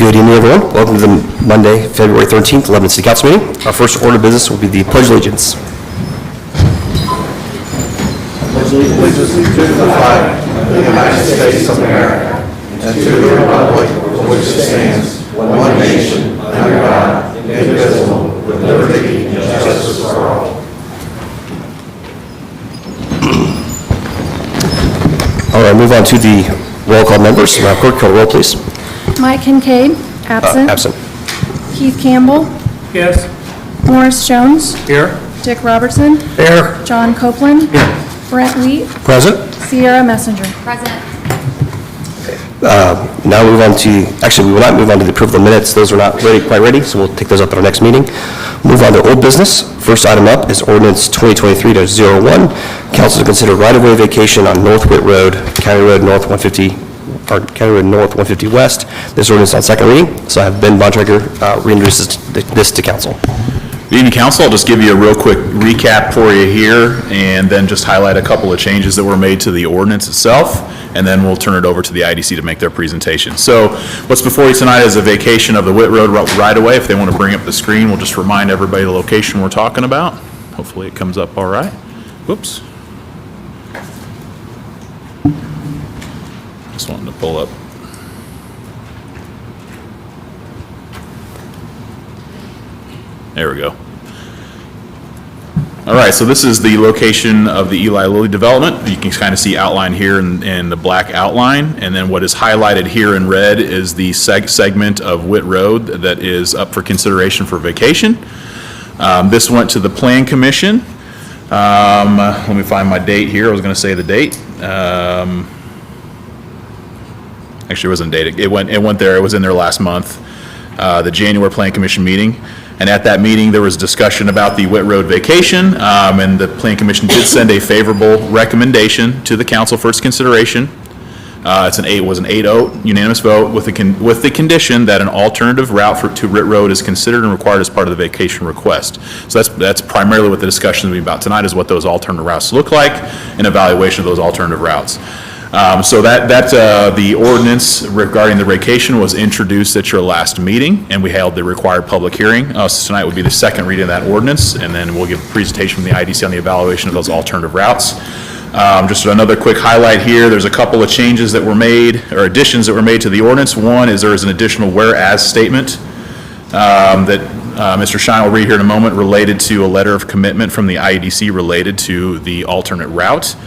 Good evening, everyone. Welcome to the Monday, February 13th, 11th City Council meeting. Our first order of business will be the Pledge of Allegiance. Pledge allegiance to the flag of the United States of America and to the republic for which it stands, one nation, under God, indivisible, with liberty and justice for all. All right, move on to the roll call members. Clerk, call the roll, please. Mike Kincaid, absent. Absent. Keith Campbell, Yes. Morris Jones, Here. Dick Robertson, Here. John Copeland, Brent Wheat, Present. Sierra Messenger. President. Now we move on to, actually, we will not move on to the approval of minutes. Those are not quite ready, so we'll take those up at our next meeting. Move on to old business. First item up is ordinance 2023-01. Council to consider right-of-way vacation on North Witt Road, County Road North 150 West. This ordinance on second reading. So I have Ben Bontrager reintroduce this to council. Good evening, council. I'll just give you a real quick recap for you here and then just highlight a couple of changes that were made to the ordinance itself, and then we'll turn it over to the IDC to make their presentation. So what's before you tonight is a vacation of the Witt Road right-of-way. If they want to bring up the screen, we'll just remind everybody the location we're talking about. Hopefully it comes up all right. Whoops. Just wanting to pull up. There we go. All right, so this is the location of the Eli Lilly development. You can kind of see outlined here in the black outline, and then what is highlighted here in red is the segment of Witt Road that is up for consideration for vacation. This went to the Plan Commission. Let me find my date here. I was going to say the date. Actually, it wasn't dated. It went there. It was in there last month, the January Plan Commission meeting. And at that meeting, there was discussion about the Witt Road vacation, and the Plan Commission did send a favorable recommendation to the council for its consideration. It was an 8-0 unanimous vote with the condition that an alternative route to Witt Road is considered and required as part of the vacation request. So that's primarily what the discussion will be about tonight, is what those alternative routes look like, and evaluation of those alternative routes. So the ordinance regarding the vacation was introduced at your last meeting, and we held the required public hearing. So tonight would be the second reading of that ordinance, and then we'll give a presentation from the IDC on the evaluation of those alternative routes. Just another quick highlight here, there's a couple of changes that were made, or additions that were made to the ordinance. One is there is an additional whereas statement that Mr. Shine will read here in a moment, related to a letter of commitment from the IEDC related to the alternate route.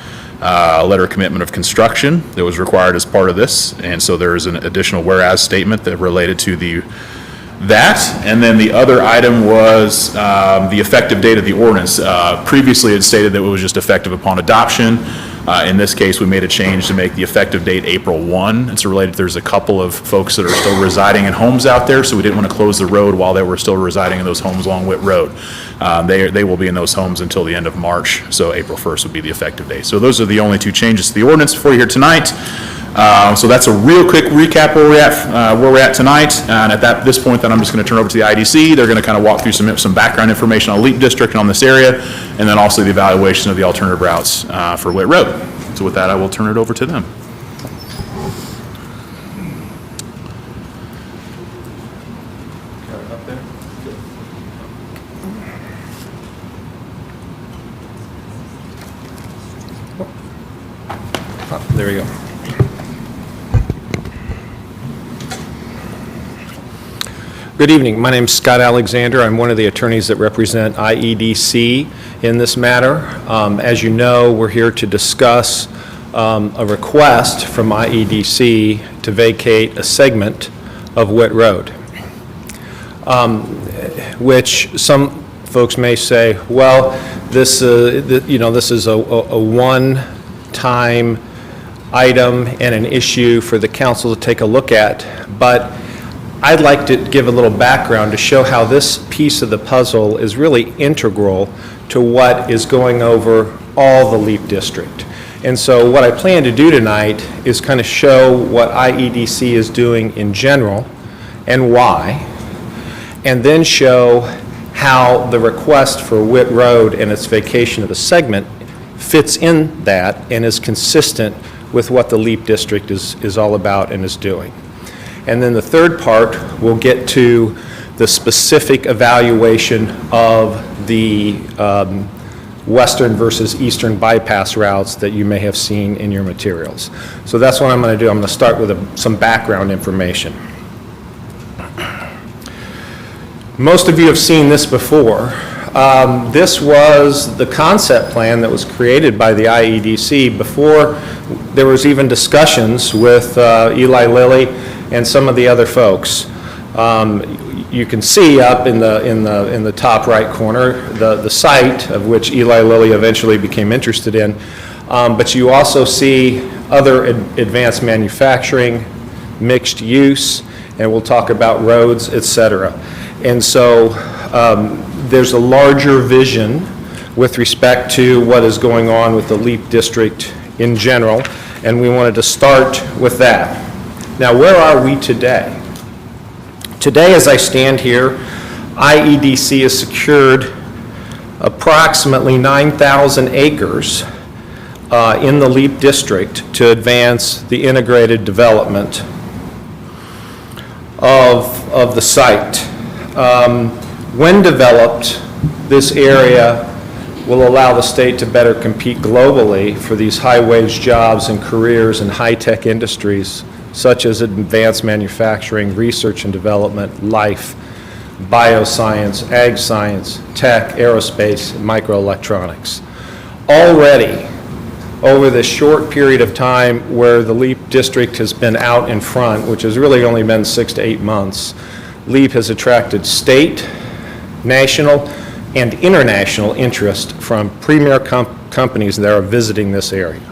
A letter of commitment of construction that was required as part of this, and so there is an additional whereas statement that related to that. And then the other item was the effective date of the ordinance. Previously it stated that it was just effective upon adoption. In this case, we made a change to make the effective date April 1. It's related, there's a couple of folks that are still residing in homes out there, so we didn't want to close the road while they were still residing in those homes along Witt Road. They will be in those homes until the end of March, so April 1st would be the effective date. So those are the only two changes to the ordinance for you here tonight. So that's a real quick recap where we're at tonight. And at this point, then I'm just going to turn over to the IDC. They're going to kind of walk through some background information on LEAP District and on this area, and then also the evaluation of the alternative routes for Witt Road. So with that, I will turn it over to them. There we go. Good evening. My name is Scott Alexander. I'm one of the attorneys that represent IEDC in this matter. As you know, we're here to discuss a request from IEDC to vacate a segment of Witt Road, which some folks may say, well, this is a one-time item and an issue for the council to take a look at, but I'd like to give a little background to show how this piece of the puzzle is really integral to what is going over all the LEAP District. And so what I plan to do tonight is kind of show what IEDC is doing in general and why, and then show how the request for Witt Road and its vacation of the segment fits in that and is consistent with what the LEAP District is all about and is doing. And then the third part will get to the specific evaluation of the western versus eastern bypass routes that you may have seen in your materials. So that's what I'm going to do. I'm going to start with some background information. Most of you have seen this before. This was the concept plan that was created by the IEDC before there was even discussions with Eli Lilly and some of the other folks. You can see up in the top right corner the site of which Eli Lilly eventually became interested in, but you also see other advanced manufacturing, mixed use, and we'll talk about roads, etc. And so there's a larger vision with respect to what is going on with the LEAP district in general, and we wanted to start with that. Now, where are we today? Today, as I stand here, IEDC has secured approximately 9,000 acres in the LEAP district to advance the integrated development of the site. When developed, this area will allow the state to better compete globally for these high-wage jobs and careers in high-tech industries such as advanced manufacturing, research and development, life, bioscience, ag science, tech, aerospace, and microelectronics. Already, over this short period of time where the LEAP district has been out in front, which has really only been 6 to 8 months, LEAP has attracted state, national, and international interest from premier companies that are visiting this area.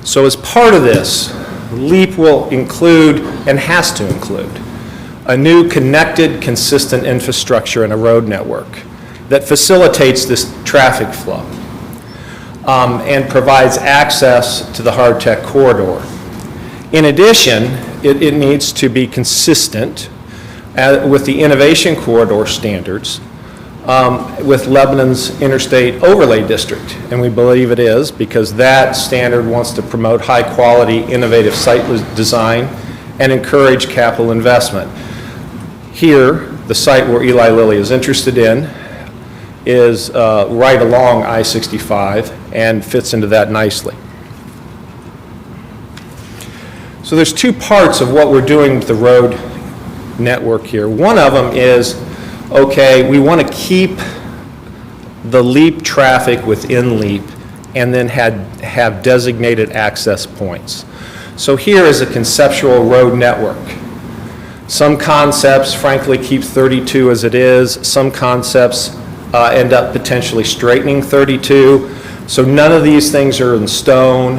So as part of this, LEAP will include, and has to include, a new connected, consistent infrastructure and a road network that facilitates this traffic flow and provides access to the hard-tech corridor. In addition, it needs to be consistent with the Innovation Corridor standards with Lebanon's Interstate Overlay District, and we believe it is because that standard wants to promote high-quality, innovative site design and encourage capital investment. Here, the site where Eli Lilly is interested in is right along I-65 and fits into that nicely. So there's two parts of what we're doing with the road network here. One of them is, okay, we want to keep the LEAP traffic within LEAP and then have designated access points. So here is a conceptual road network. Some concepts, frankly, keep 32 as it is. Some concepts end up potentially straightening 32. So none of these things are in stone.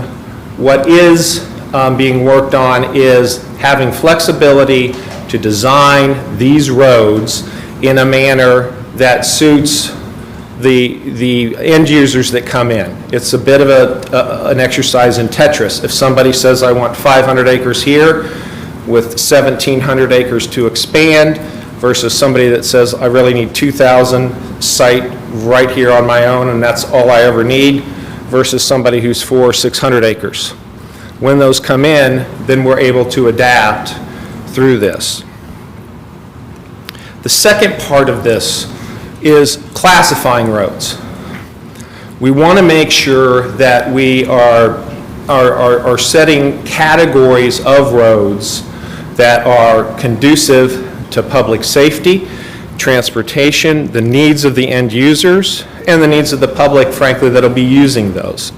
What is being worked on is having flexibility to design these roads in a manner that suits the end users that come in. It's a bit of an exercise in Tetris. If somebody says, I want 500 acres here with 1,700 acres to expand, versus somebody that says, I really need 2,000 site right here on my own and that's all I ever need, versus somebody who's 400 or 600 acres. When those come in, then we're able to adapt through this. The second part of this is classifying roads. We want to make sure that we are setting categories of roads that are conducive to public safety, transportation, the needs of the end users, and the needs of the public, frankly, that'll be using those.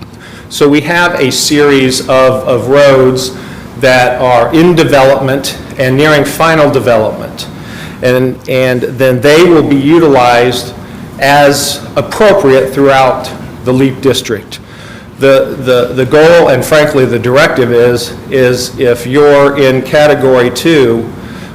So we have a series of roads that are in development and nearing final development. And then they will be utilized as appropriate throughout the LEAP district. The goal, and frankly the directive is if you're in Category 2,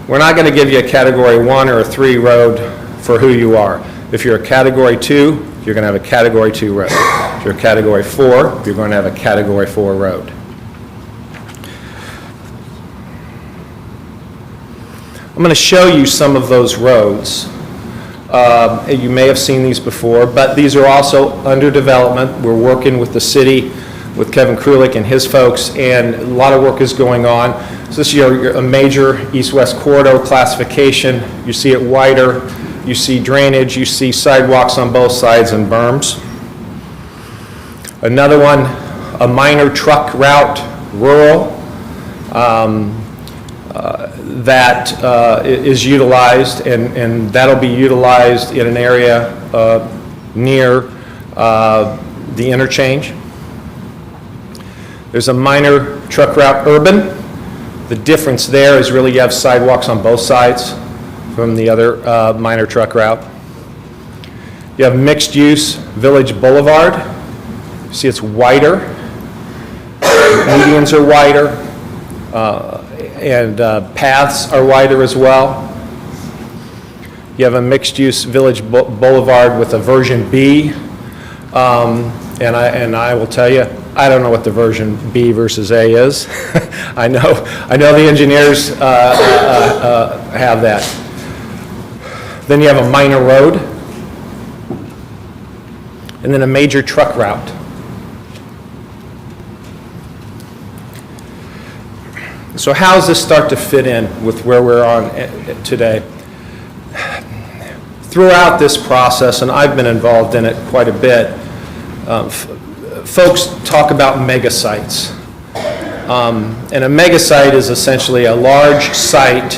we're not going to give you a Category 1 or a 3 road for who you are. If you're a Category 2, you're going to have a Category 2 road. If you're a Category 4, you're going to have a Category 4 road. I'm going to show you some of those roads. You may have seen these before, but these are also under development. We're working with the city with Kevin Krulik and his folks, and a lot of work is going on. So this is a major east-west corridor classification. You see it wider, you see drainage, you see sidewalks on both sides and berms. Another one, a minor truck route, rural, that is utilized, and that'll be utilized in an area near the interchange. There's a minor truck route urban. The difference there is really you have sidewalks on both sides from the other minor truck route. You have mixed-use Village Boulevard. You see it's wider. Medians are wider, and paths are wider as well. You have a mixed-use Village Boulevard with a version B, and I will tell you, I don't know what the version B versus A is. I know the engineers have that. Then you have a minor road, and then a major truck route. So how does this start to fit in with where we're on today? Throughout this process, and I've been involved in it quite a bit, folks talk about mega sites. And a mega site is essentially a large site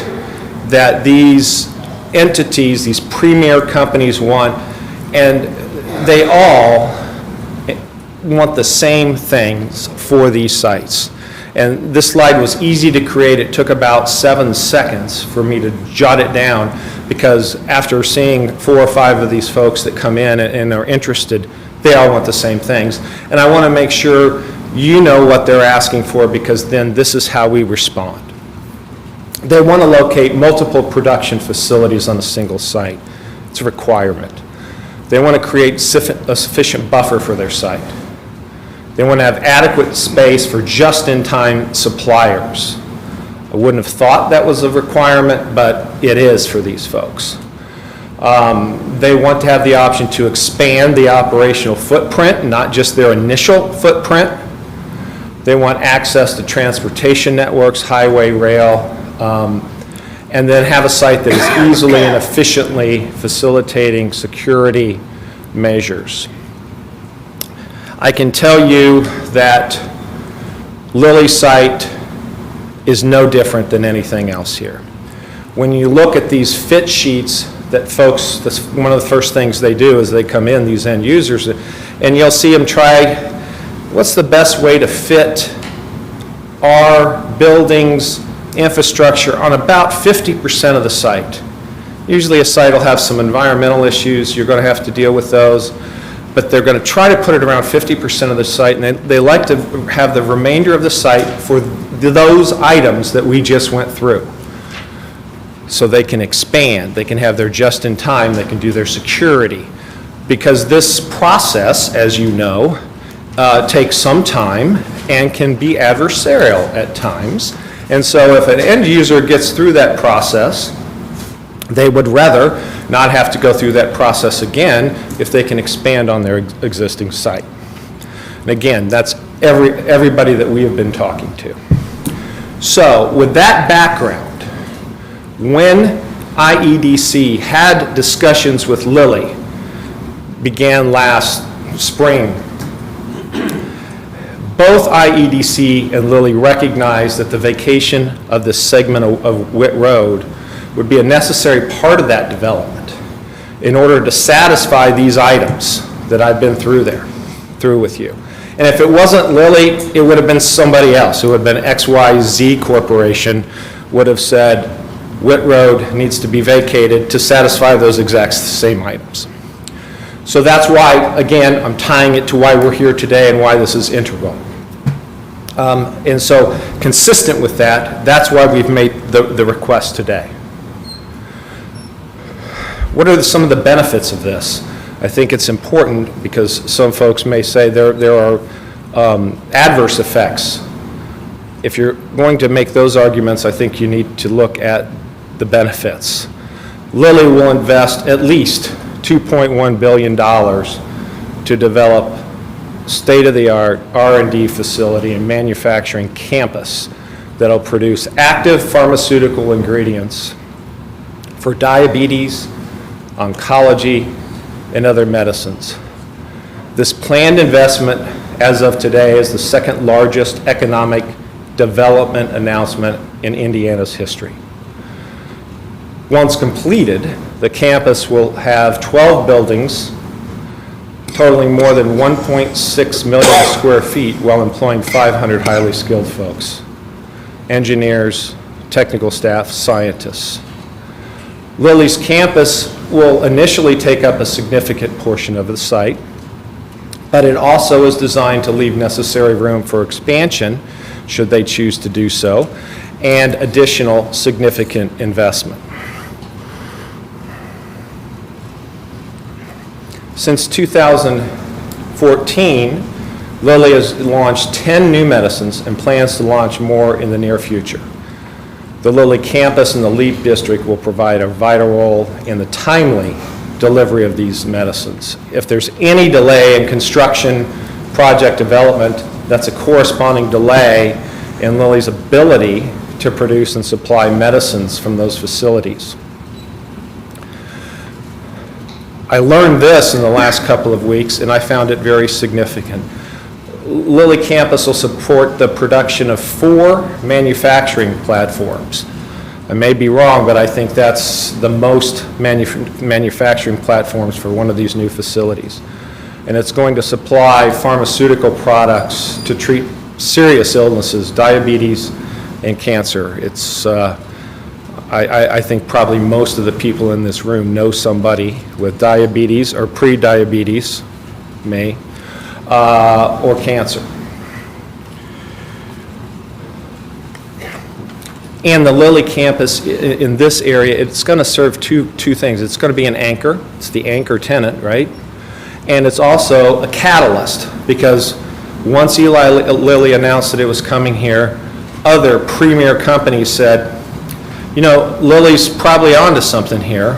that these entities, these premier companies want, and they all want the same things for these sites. And this slide was easy to create. It took about 7 seconds for me to jot it down, because after seeing 4 or 5 of these folks that come in and are interested, they all want the same things. And I want to make sure you know what they're asking for, because then this is how we respond. They want to locate multiple production facilities on a single site. It's a requirement. They want to create a sufficient buffer for their site. They want to have adequate space for just-in-time suppliers. I wouldn't have thought that was a requirement, but it is for these folks. They want to have the option to expand the operational footprint, not just their initial footprint. They want access to transportation networks, highway, rail, and then have a site that is easily and efficiently facilitating security measures. I can tell you that Lilly's site is no different than anything else here. When you look at these fit sheets that folks, that's one of the first things they do is they come in, these end users, and you'll see them try, what's the best way to fit our buildings, infrastructure on about 50% of the site. Usually a site will have some environmental issues, you're going to have to deal with those, but they're going to try to put it around 50% of the site, and they like to have the remainder of the site for those items that we just went through. So they can expand, they can have their just-in-time, they can do their security. Because this process, as you know, takes some time and can be adversarial at times. And so if an end user gets through that process, they would rather not have to go through that process again if they can expand on their existing site. And again, that's everybody that we have been talking to. So with that background, when IEDC had discussions with Lilly, began last spring, both IEDC and Lilly recognized that the vacation of this segment of Witt Road would be a necessary part of that development in order to satisfy these items that I've been through with you. And if it wasn't Lilly, it would have been somebody else. It would have been XYZ Corporation would have said Witt Road needs to be vacated to satisfy those exact same items. So that's why, again, I'm tying it to why we're here today and why this is integral. And so consistent with that, that's why we've made the request today. What are some of the benefits of this? I think it's important because some folks may say there are adverse effects. If you're going to make those arguments, I think you need to look at the benefits. Lilly will invest at least $2.1 billion to develop state-of-the-art R&D facility and manufacturing campus that'll produce active pharmaceutical ingredients for diabetes, oncology, and other medicines. This planned investment, as of today, is the second largest economic development announcement in Indiana's history. Once completed, the campus will have 12 buildings totaling more than 1.6 million square feet while employing 500 highly skilled folks, engineers, technical staff, scientists. Lilly's campus will initially take up a significant portion of the site, but it also is designed to leave necessary room for expansion, should they choose to do so, and additional significant investment. Since 2014, Lilly has launched 10 new medicines and plans to launch more in the near future. The Lilly campus and the LEAP district will provide a vital role in the timely delivery of these medicines. If there's any delay in construction project development, that's a corresponding delay in Lilly's ability to produce and supply medicines from those facilities. I learned this in the last couple of weeks, and I found it very significant. Lilly campus will support the production of 4 manufacturing platforms. I may be wrong, but I think that's the most manufacturing platforms for one of these new facilities. And it's going to supply pharmaceutical products to treat serious illnesses, diabetes and cancer. It's, I think probably most of the people in this room know somebody with diabetes or pre-diabetes, or cancer. And the Lilly campus in this area, it's going to serve two things. It's going to be an anchor. It's the anchor tenant, right? And it's also a catalyst, because once Eli Lilly announced that it was coming here, other premier companies said, you know, Lilly's probably onto something here.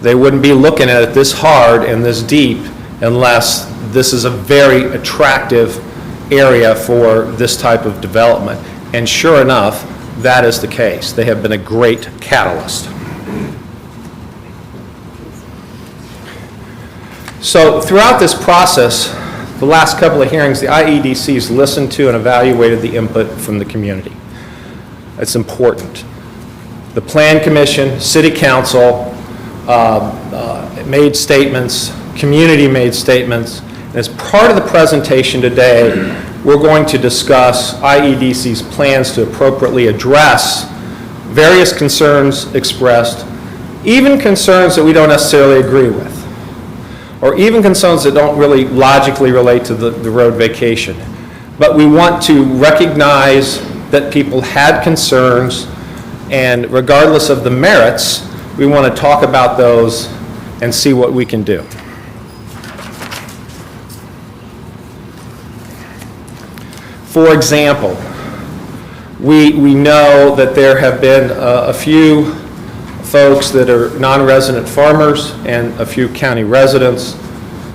They wouldn't be looking at it this hard and this deep unless this is a very attractive area for this type of development. And sure enough, that is the case. They have been a great catalyst. So throughout this process, the last couple of hearings, the IEDCs listened to and evaluated the input from the community. It's important. The Plan Commission, City Council made statements, community made statements. And as part of the presentation today, we're going to discuss IEDC's plans to appropriately address various concerns expressed, even concerns that we don't necessarily agree with, or even concerns that don't really logically relate to the road vacation. But we want to recognize that people had concerns, and regardless of the merits, we want to talk about those and see what we can do. For example, we know that there have been a few folks that are non-resident farmers and a few county residents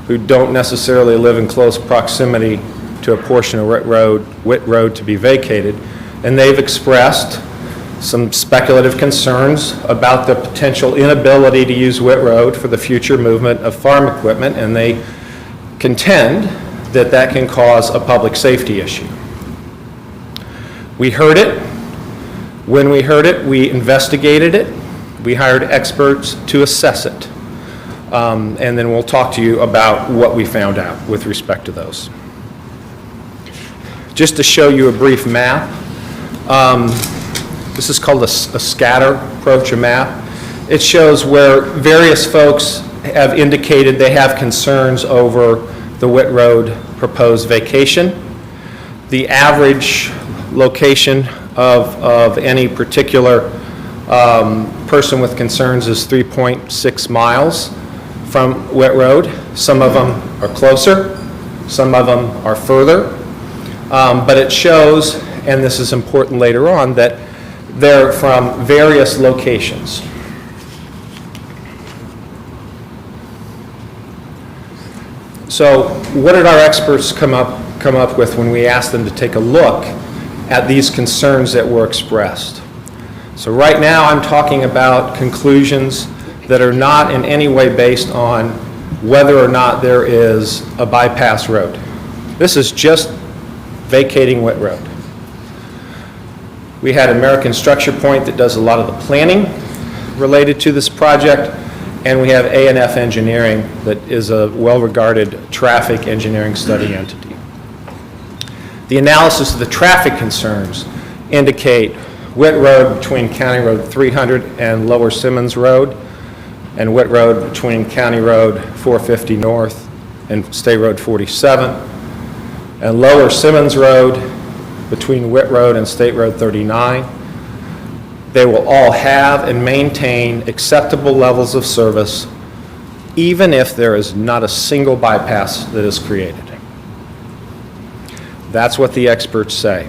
who don't necessarily live in close proximity to a portion of Witt Road to be vacated, and they've expressed some speculative concerns about the potential inability to use Witt Road for the future movement of farm equipment, and they contend that that can cause a public safety issue. We heard it. When we heard it, we investigated it. We hired experts to assess it. And then we'll talk to you about what we found out with respect to those. Just to show you a brief map, this is called a scatter approach, a map. It shows where various folks have indicated they have concerns over the Witt Road proposed vacation. The average location of any particular person with concerns is 3.6 miles from Witt Road. Some of them are closer, some of them are further, but it shows, and this is important later on, that they're from various locations. So what did our experts come up with when we asked them to take a look at these concerns that were expressed? So right now, I'm talking about conclusions that are not in any way based on whether or not there is a bypass road. This is just vacating Witt Road. We had American Structure Point that does a lot of the planning related to this project, and we have A&F Engineering that is a well-regarded traffic engineering study entity. The analysis of the traffic concerns indicate Witt Road between County Road 300 and Lower Simmons Road, and Witt Road between County Road 450 North and State Road 47, and Lower Simmons Road between Witt Road and State Road 39. They will all have and maintain acceptable levels of service, even if there is not a single bypass that is created. That's what the experts say.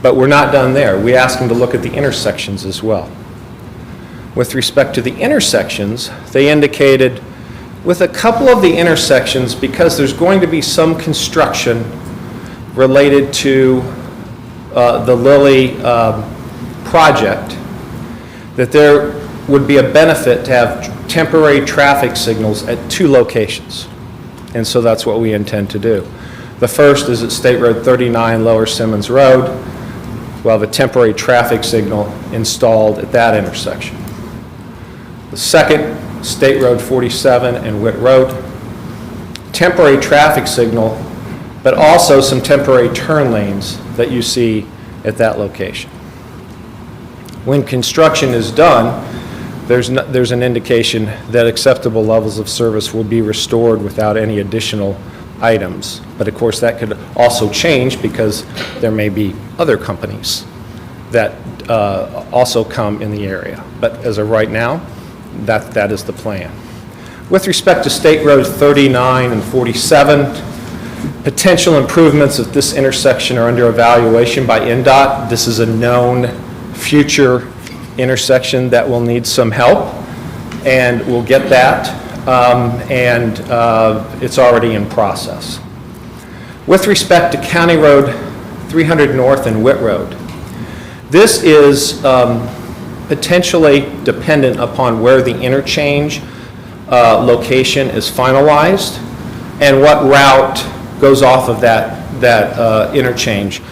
But we're not done there. We asked them to look at the intersections as well. With respect to the intersections, they indicated with a couple of the intersections, because there's going to be some construction related to the Lilly project, that there would be a benefit to have temporary traffic signals at 2 locations. And so that's what we intend to do. The first is at State Road 39, Lower Simmons Road. We'll have a temporary traffic signal installed at that intersection. The second, State Road 47 and Witt Road. Temporary traffic signal, but also some temporary turn lanes that you see at that location. When construction is done, there's an indication that acceptable levels of service will be restored without any additional items. But of course, that could also change because there may be other companies that also come in the area. But as of right now, that is the plan. With respect to State Road 39 and 47, potential improvements at this intersection are under evaluation by NDOT. This is a known future intersection that will need some help, and we'll get that, and it's already in process. With respect to County Road 300 North and Witt Road, this is potentially dependent upon where the interchange location is finalized and what route goes off of that interchange.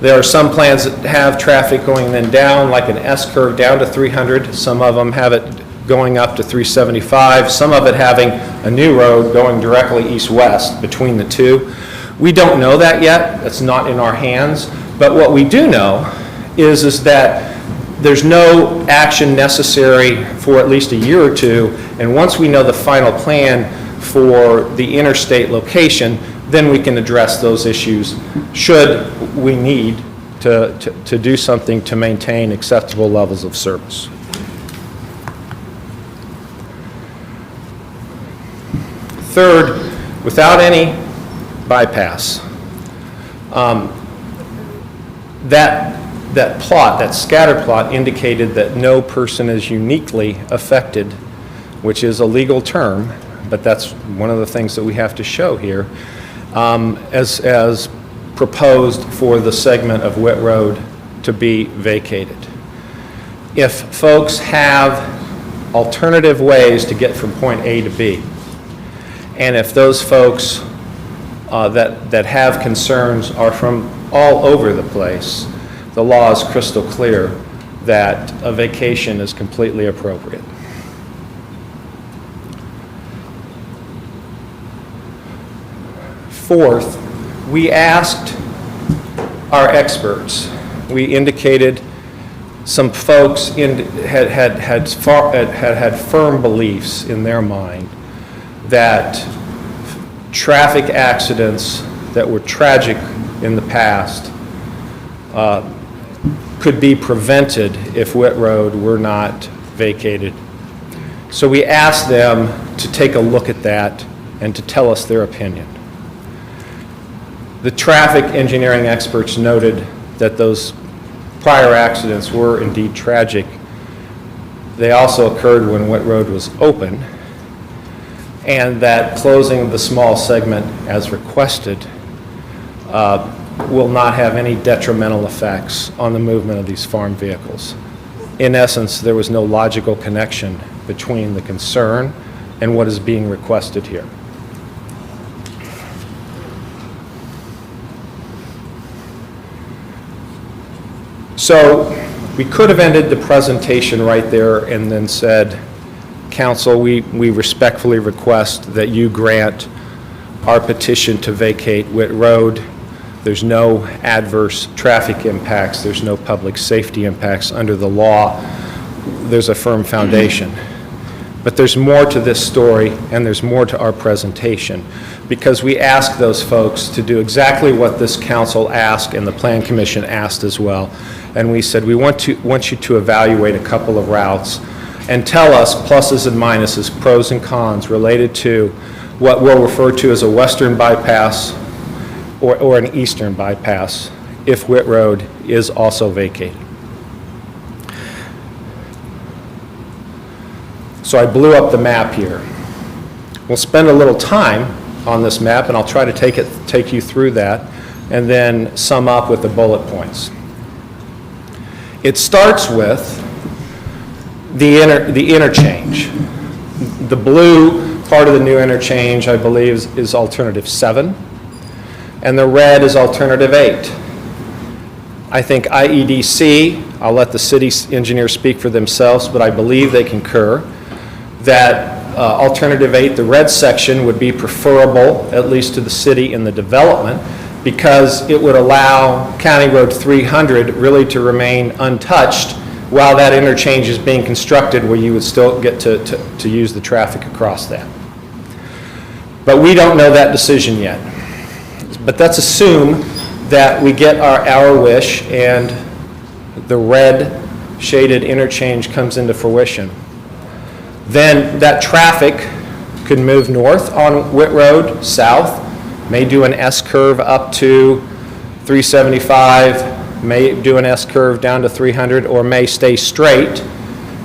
There are some plans that have traffic going then down, like an S-curve down to 300. Some of them have it going up to 375. Some of it having a new road going directly east-west between the two. We don't know that yet. That's not in our hands. But what we do know is that there's no action necessary for at least a year or two. And once we know the final plan for the interstate location, then we can address those issues should we need to do something to maintain acceptable levels of service. Third, without any bypass, that plot, that scatter plot, indicated that no person is uniquely affected, which is a legal term, but that's one of the things that we have to show here, as proposed for the segment of Witt Road to be vacated. If folks have alternative ways to get from point A to B, and if those folks that have concerns are from all over the place, the law is crystal clear that a vacation is completely appropriate. Fourth, we asked our experts. We indicated some folks had firm beliefs in their mind that traffic accidents that were tragic in the past could be prevented if Witt Road were not vacated. So we asked them to take a look at that and to tell us their opinion. The traffic engineering experts noted that those prior accidents were indeed tragic, They also occurred when Whit Road was open, and that closing the small segment as requested will not have any detrimental effects on the movement of these farm vehicles. In essence, there was no logical connection between the concern and what is being requested here. So we could have ended the presentation right there and then said, Council, we respectfully request that you grant our petition to vacate Whit Road. There's no adverse traffic impacts. There's no public safety impacts under the law. There's a firm foundation. But there's more to this story, and there's more to our presentation, because we asked those folks to do exactly what this council asked and the Plan Commission asked as well. And we said, we want you to evaluate a couple of routes and tell us pluses and minuses, pros and cons related to what we'll refer to as a western bypass or an eastern bypass if Whit Road is also vacated. So I blew up the map here. We'll spend a little time on this map, and I'll try to take you through that and then sum up with the bullet points. It starts with the interchange. The blue part of the new interchange, I believe, is alternative 7, and the red is alternative 8. I think IEDC, I'll let the city engineers speak for themselves, but I believe they concur that alternative 8, the red section, would be preferable, at least to the city in the development, because it would allow County Road 300 really to remain untouched while that interchange is being constructed, where you would still get to use the traffic across that. But we don't know that decision yet. But let's assume that we get our wish and the red shaded interchange comes into fruition. Then that traffic could move north on Whit Road, south, may do an S-curve up to 375, may do an S-curve down to 300, or may stay straight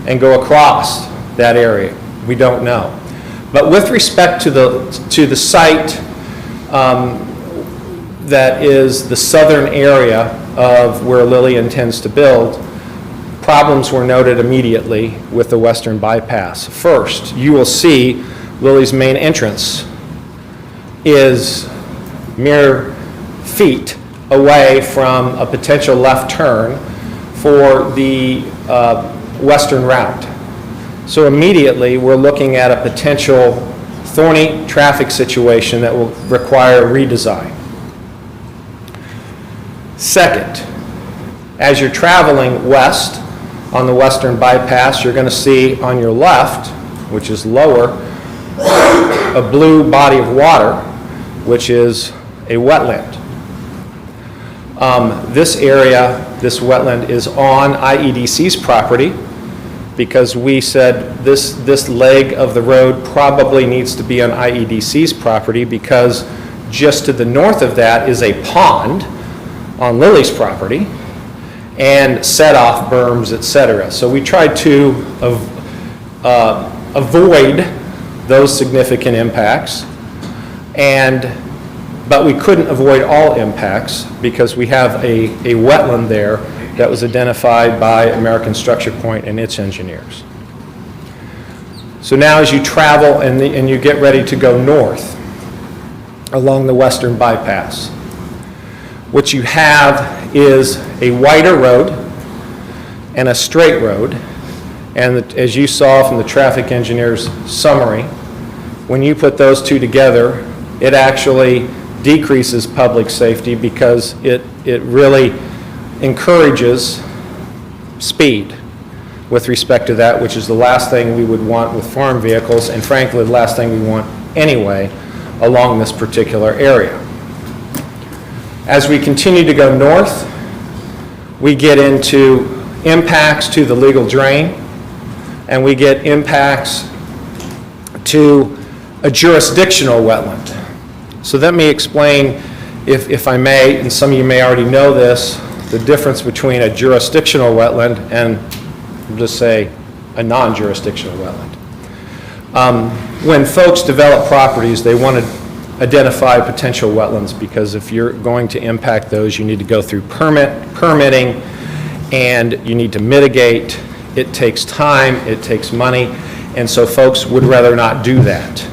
and go across that area. We don't know. But with respect to the site that is the southern area of where Lilly intends to build, problems were noted immediately with the western bypass. First, you will see Lilly's main entrance is mere feet away from a potential left turn for the western route. So immediately, we're looking at a potential thorny traffic situation that will require redesign. Second, as you're traveling west on the western bypass, you're going to see on your left, which is lower, a blue body of water, which is a wetland. This area, this wetland, is on IEDC's property, because we said this leg of the road probably needs to be on IEDC's property, because just to the north of that is a pond on Lilly's property and set-off berms, etc. So we tried to avoid those significant impacts, but we couldn't avoid all impacts because we have a wetland there that was identified by American Structure Point and its engineers. So now as you travel and you get ready to go north along the western bypass, what you have is a wider road and a straight road. And as you saw from the traffic engineer's summary, when you put those two together, it actually decreases public safety because it really encourages speed with respect to that, which is the last thing we would want with farm vehicles, and frankly, the last thing we want anyway along this particular area. As we continue to go north, we get into impacts to the legal drain, and we get impacts to a jurisdictional wetland. So let me explain, if I may, and some of you may already know this, the difference between a jurisdictional wetland and, we'll just say, a non-jurisdictional wetland. When folks develop properties, they want to identify potential wetlands, because if you're going to impact those, you need to go through permitting, and you need to mitigate. It takes time, it takes money, and so folks would rather not do that.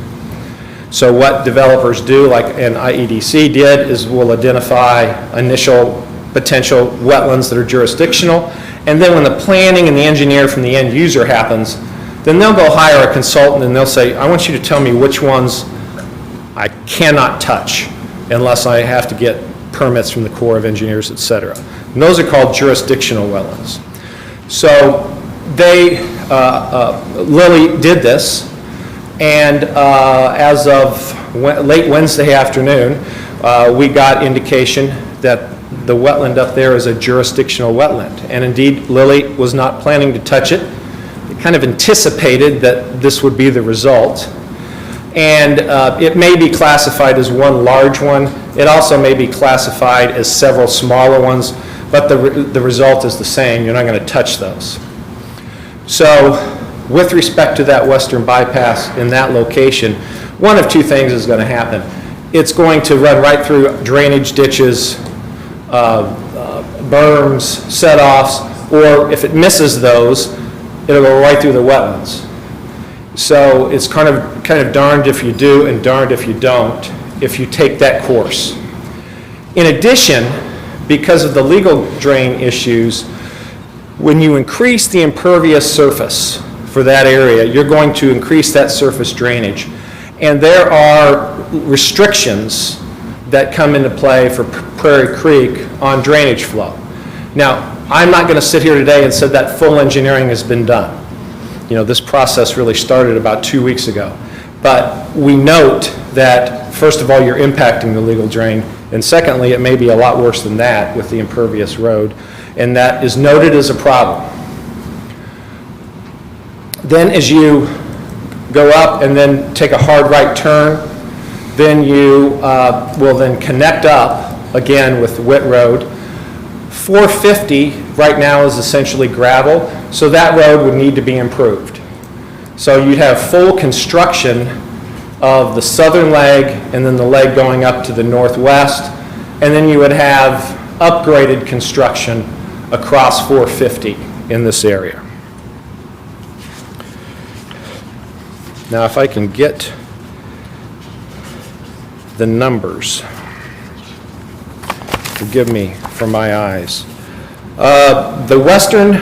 So what developers do, like an IEDC did, is we'll identify initial potential wetlands that are jurisdictional, and then when the planning and the engineer from the end user happens, then they'll go hire a consultant and they'll say, I want you to tell me which ones I cannot touch unless I have to get permits from the Corps of Engineers, et cetera. And those are called jurisdictional wetlands. So Lilly did this, and as of late Wednesday afternoon, we got indication that the wetland up there is a jurisdictional wetland. And indeed, Lilly was not planning to touch it. It kind of anticipated that this would be the result. And it may be classified as one large one. It also may be classified as several smaller ones, but the result is the same. You're not going to touch those. So with respect to that western bypass in that location, one of two things is going to happen. It's going to run right through drainage ditches, berms, set-offs, or if it misses those, it'll go right through the wetlands. So it's kind of darned if you do and darned if you don't, if you take that course. In addition, because of the legal drain issues, when you increase the impervious surface for that area, you're going to increase that surface drainage. And there are restrictions that come into play for Prairie Creek on drainage flow. Now, I'm not going to sit here today and say that full engineering has been done. You know, this process really started about 2 weeks ago. But we note that, first of all, you're impacting the legal drain, and secondly, it may be a lot worse than that with the impervious road, and that is noted as a problem. Then as you go up and then take a hard right turn, then you will then connect up again with Witt Road. 450 right now is essentially gravel, so that road would need to be improved. So you'd have full construction of the southern leg and then the leg going up to the northwest, and then you would have upgraded construction across 450 in this area. Now if I can get the numbers, forgive me for my eyes. The western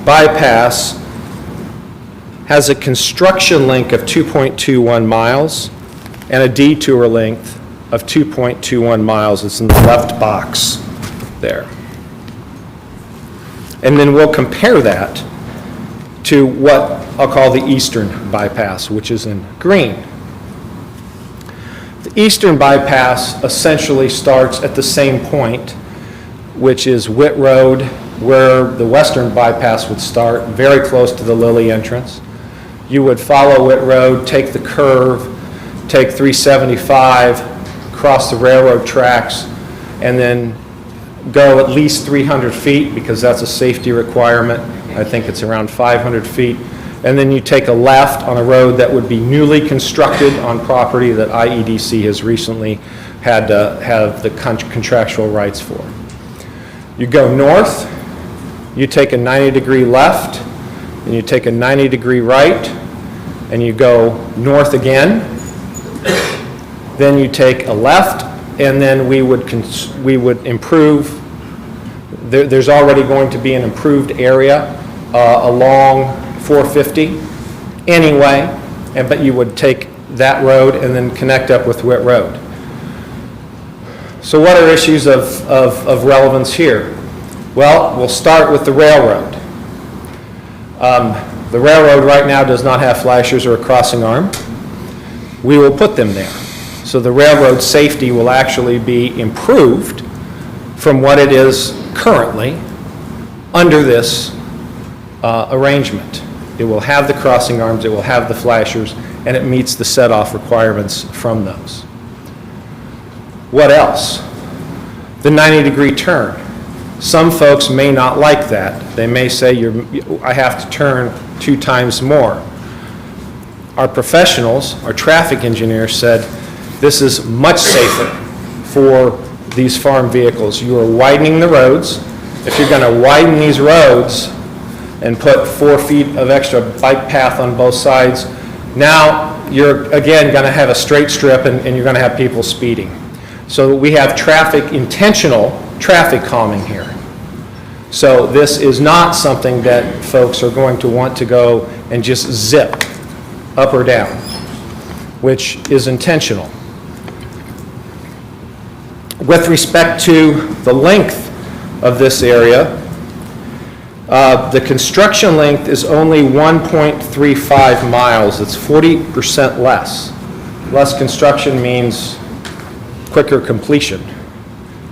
bypass has a construction length of 2.21 miles and a detour length of 2.21 miles. It's in the left box there. And then we'll compare that to what I'll call the eastern bypass, which is in green. The eastern bypass essentially starts at the same point, which is Witt Road, where the western bypass would start, very close to the Lilly entrance. You would follow Witt Road, take the curve, take 375, cross the railroad tracks, and then go at least 300 feet, because that's a safety requirement. I think it's around 500 feet. And then you take a left on a road that would be newly constructed on property that IEDC has recently had to have the contractual rights for. You go north, you take a 90-degree left, and you take a 90-degree right, and you go north again. Then you take a left, and then we would improve. There's already going to be an improved area along 450 anyway, but you would take that road and then connect up with Witt Road. So what are issues of relevance here? Well, we'll start with the railroad. The railroad right now does not have flashers or a crossing arm. We will put them there. So the railroad safety will actually be improved from what it is currently under this arrangement. It will have the crossing arms, it will have the flashers, and it meets the set-off requirements from those. What else? The 90-degree turn. Some folks may not like that. They may say, I have to turn 2 times more. Our professionals, our traffic engineers said, this is much safer for these farm vehicles. You are widening the roads. If you're going to widen these roads and put 4 feet of extra bike path on both sides, now you're, again, going to have a straight strip and you're going to have people speeding. So we have intentional traffic calming here. So this is not something that folks are going to want to go and just zip up or down, which is intentional. With respect to the length of this area, the construction length is only 1.35 miles. It's 40% less. Less construction means quicker completion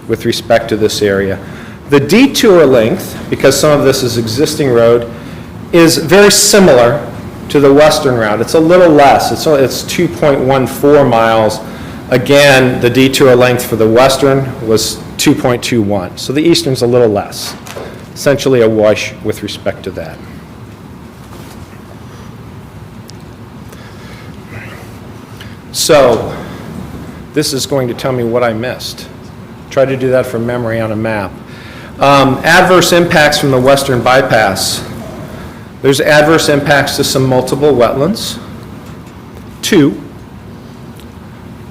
with respect to this area. The detour length, because some of this is existing road, is very similar to the western route. It's a little less. It's 2.14 miles. Again, the detour length for the western was 2.21. So the eastern's a little less. Essentially a wash with respect to that. So this is going to tell me what I missed. Try to do that from memory on a map. Adverse impacts from the western bypass. There's adverse impacts to some multiple wetlands. 2.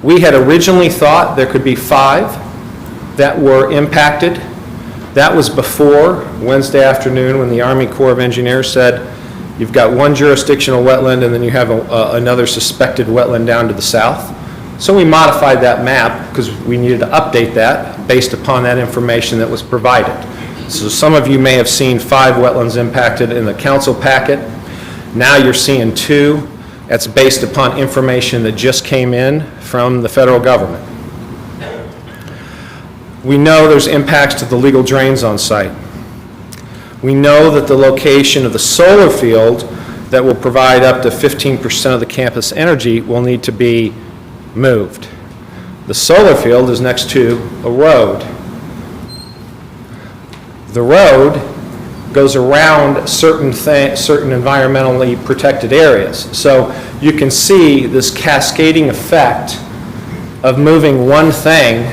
We had originally thought there could be 5 that were impacted. That was before Wednesday afternoon when the Army Corps of Engineers said, you've got 1 jurisdictional wetland and then you have another suspected wetland down to the south. So we modified that map because we needed to update that based upon that information that was provided. So some of you may have seen 5 wetlands impacted in the council packet. Now you're seeing 2. That's based upon information that just came in from the federal government. We know there's impacts to the legal drains on site. We know that the location of the solar field that will provide up to 15% of the campus energy will need to be moved. The solar field is next to a road. The road goes around certain environmentally protected areas. So you can see this cascading effect of moving one thing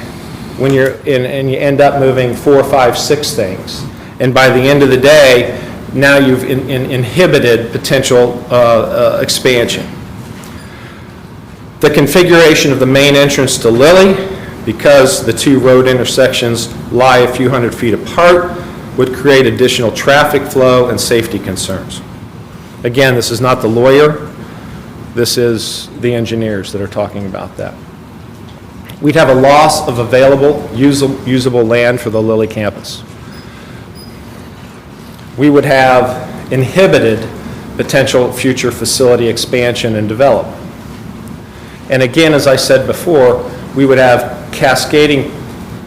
when you're in, and you end up moving 4, 5, 6 things. And by the end of the day, now you've inhibited potential expansion. The configuration of the main entrance to Lilly, because the 2 road intersections lie a few hundred feet apart, would create additional traffic flow and safety concerns. Again, this is not the lawyer, this is the engineers that are talking about that. We'd have a loss of available usable land for the Lilly campus. We would have inhibited potential future facility expansion and development. And again, as I said before, we would have cascading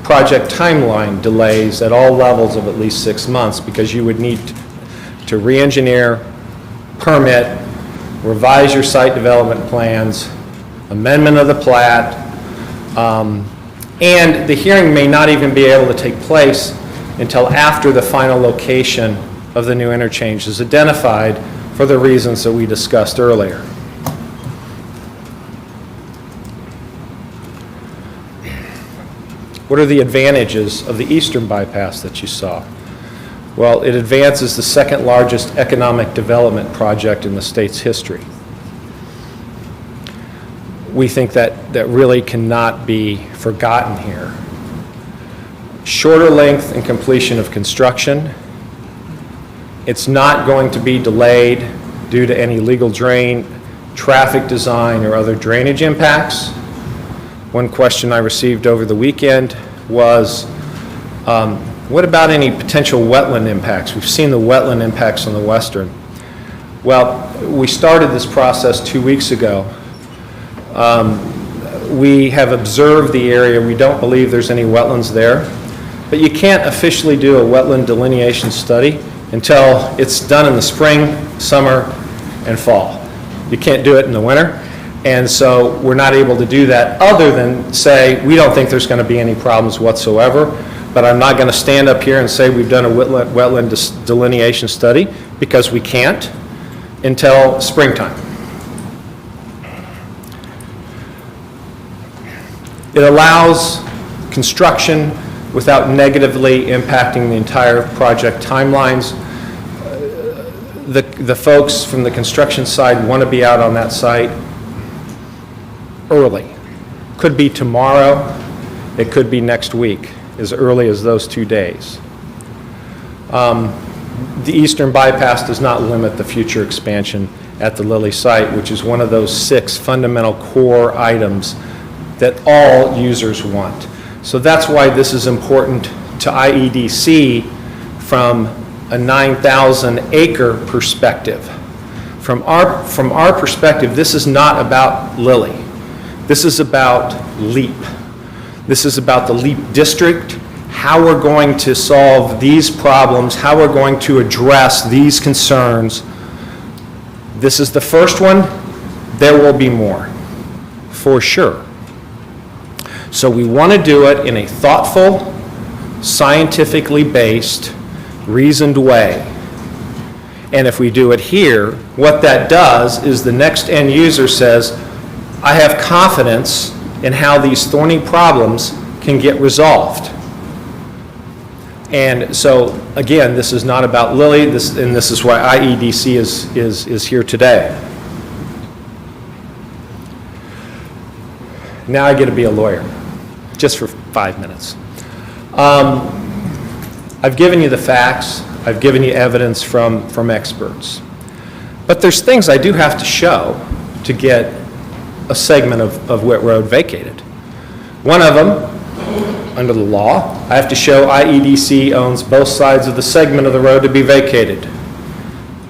project timeline delays at all levels of at least 6 months because you would need to re-engineer, permit, revise your site development plans, amendment of the plat, and the hearing may not even be able to take place until after the final location of the new interchange is identified for the reasons that we discussed earlier. What are the advantages of the eastern bypass that you saw? Well, it advances the 2nd largest economic development project in the state's history. We think that really cannot be forgotten here. Shorter length and completion of construction. It's not going to be delayed due to any legal drain, traffic design, or other drainage impacts. One question I received over the weekend was, what about any potential wetland impacts? We've seen the wetland impacts on the western. Well, we started this process 2 weeks ago. We have observed the area. We don't believe there's any wetlands there. But you can't officially do a wetland delineation study until it's done in the spring, summer, and fall. You can't do it in the winter. And so we're not able to do that other than say, we don't think there's going to be any problems whatsoever, but I'm not going to stand up here and say we've done a wetland delineation study because we can't. until springtime. It allows construction without negatively impacting the entire project timelines. The folks from the construction side want to be out on that site early. Could be tomorrow, it could be next week, as early as those 2 days. The eastern bypass does not limit the future expansion at the Lilly site, which is one of those 6 fundamental core items that all users want. So that's why this is important to IEDC from a 9,000 acre perspective. From our perspective, this is not about Lilly. This is about LEAP. This is about the LEAP district, how we're going to solve these problems, how we're going to address these concerns. This is the first one. There will be more, for sure. So we want to do it in a thoughtful, scientifically based, reasoned way. And if we do it here, what that does is the next end user says, I have confidence in how these thorny problems can get resolved. And so, again, this is not about Lilly, and this is why IEDC is here today. Now I get to be a lawyer, just for 5 minutes. I've given you the facts, I've given you evidence from experts. But there's things I do have to show to get a segment of Witt Road vacated. One of them, under the law, I have to show IEDC owns both sides of the segment of the road to be vacated.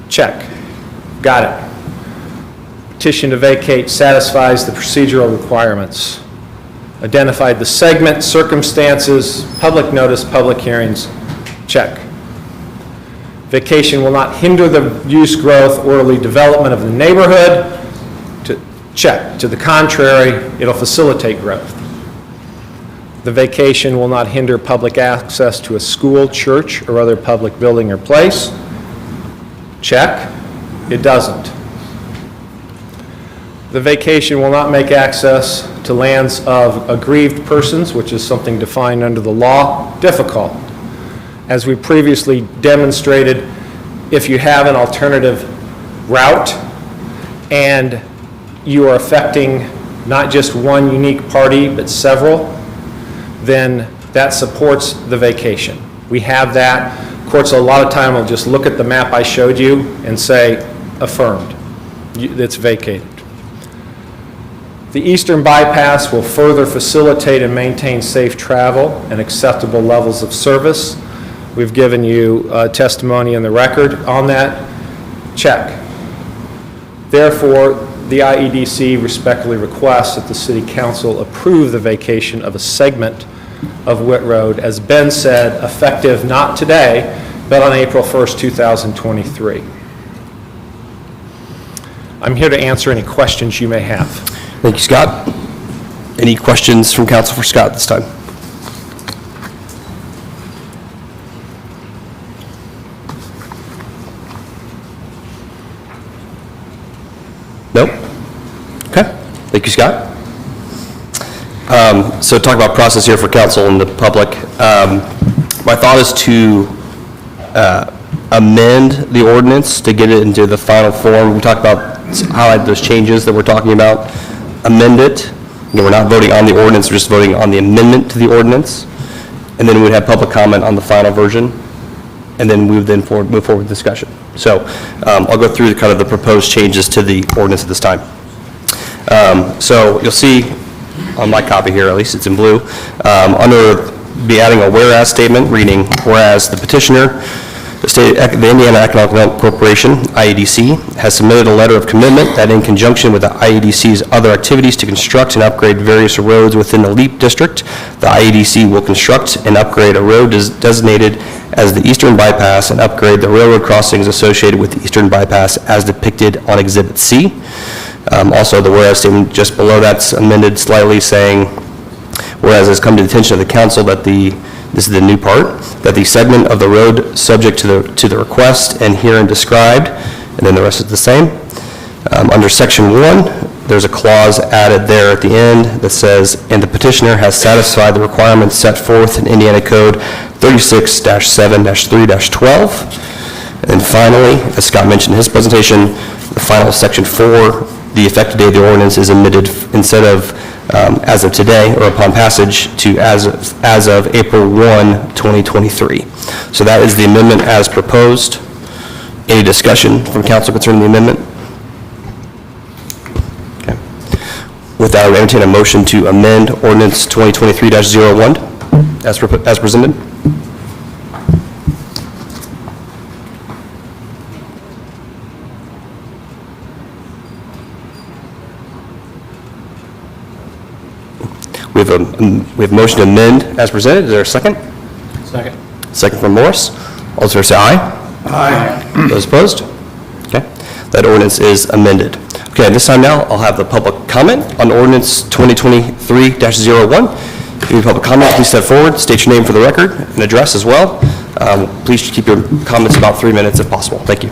Check. Got it. Petition to vacate satisfies the procedural requirements. Identified the segment, circumstances, public notice, public hearings. Check. Vacation will not hinder the use growth or orderly development of the neighborhood. Check. To the contrary, it'll facilitate growth. The vacation will not hinder public access to a school, church, or other public building or place. Check. It doesn't. The vacation will not make access to lands of aggrieved persons, which is something defined under the law, difficult. As we previously demonstrated, if you have an alternative route and you are affecting not just one unique party, but several, then that supports the vacation. We have that. Courts a lot of time will just look at the map I showed you and say, affirmed. It's vacated. The eastern bypass will further facilitate and maintain safe travel and acceptable levels of service. We've given you testimony in the record on that. Check. Therefore, the IEDC respectfully requests that the City Council approve the vacation of a segment of Witt Road, as Ben said, effective not today, but on April 1st, 2023. I'm here to answer any questions you may have. Thank you, Scott. Any questions from council for Scott this time? Nope? Okay. Thank you, Scott. So talk about process here for council and the public. My thought is to amend the ordinance to get it into the final form. We talked about, highlight those changes that we're talking about. Amend it. Again, we're not voting on the ordinance, we're just voting on the amendment to the ordinance. And then we'd have public comment on the final version. And then we would then move forward with discussion. So I'll go through kind of the proposed changes to the ordinance at this time. So you'll see on my copy here, at least it's in blue, under be adding a whereas statement reading, whereas the petitioner, the Indiana Economic Development Corporation, IEDC, has submitted a letter of commitment that in conjunction with the IEDC's other activities to construct and upgrade various roads within the LEAP district, the IEDC will construct and upgrade a road designated as the Eastern Bypass and upgrade the railroad crossings associated with the Eastern Bypass as depicted on Exhibit C. Also, the whereas statement just below that's amended slightly saying, whereas it has come to the attention of the council that this is the new part, that the segment of the road subject to the request and herein described and then the rest is the same. Under Section 1, there's a clause added there at the end that says, "And the petitioner has satisfied the requirements set forth in Indiana Code 36-7-3-12." And finally, as Scott mentioned in his presentation, the final Section 4, the effective date of the ordinance is amended instead of as of today or upon passage to as of April 1, 2023. So that is the amendment as proposed. Any discussion from council concerning the amendment? Okay. With that, I would entertain a motion to amend ordinance 2023-01 as presented. We have motion to amend as presented. Is there a second? Second. Second from Morris. All those in favor say aye. Aye. Those opposed? Okay. That ordinance is amended. Okay, at this time now, I'll have the public comment on ordinance 2023-01. If you have public comment, please step forward, state your name for the record, and address as well. Please keep your comments about 3 minutes if possible. Thank you.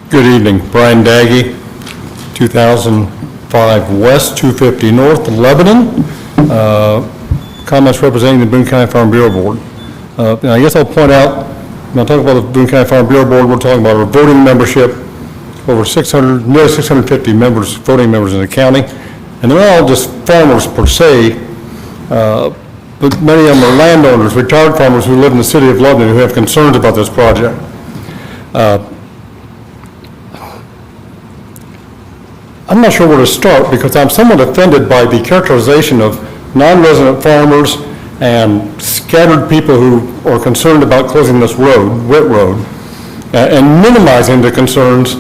Good evening. Brian Daggy, 2005 West, 250 North, Lebanon. Comments representing the Boone County Farm Bureau Board. And I guess I'll point out, when I talk about the Boone County Farm Bureau Board, we're talking about our voting membership, over 600, nearly 650 members, voting members in the county. And they're not all just farmers per se, but many of them are landowners, retired farmers who live in the city of Lebanon who have concerns about this project. I'm not sure where to start because I'm somewhat offended by the characterization of non-resident farmers and scattered people who are concerned about closing this road, Witt Road, and minimizing the concerns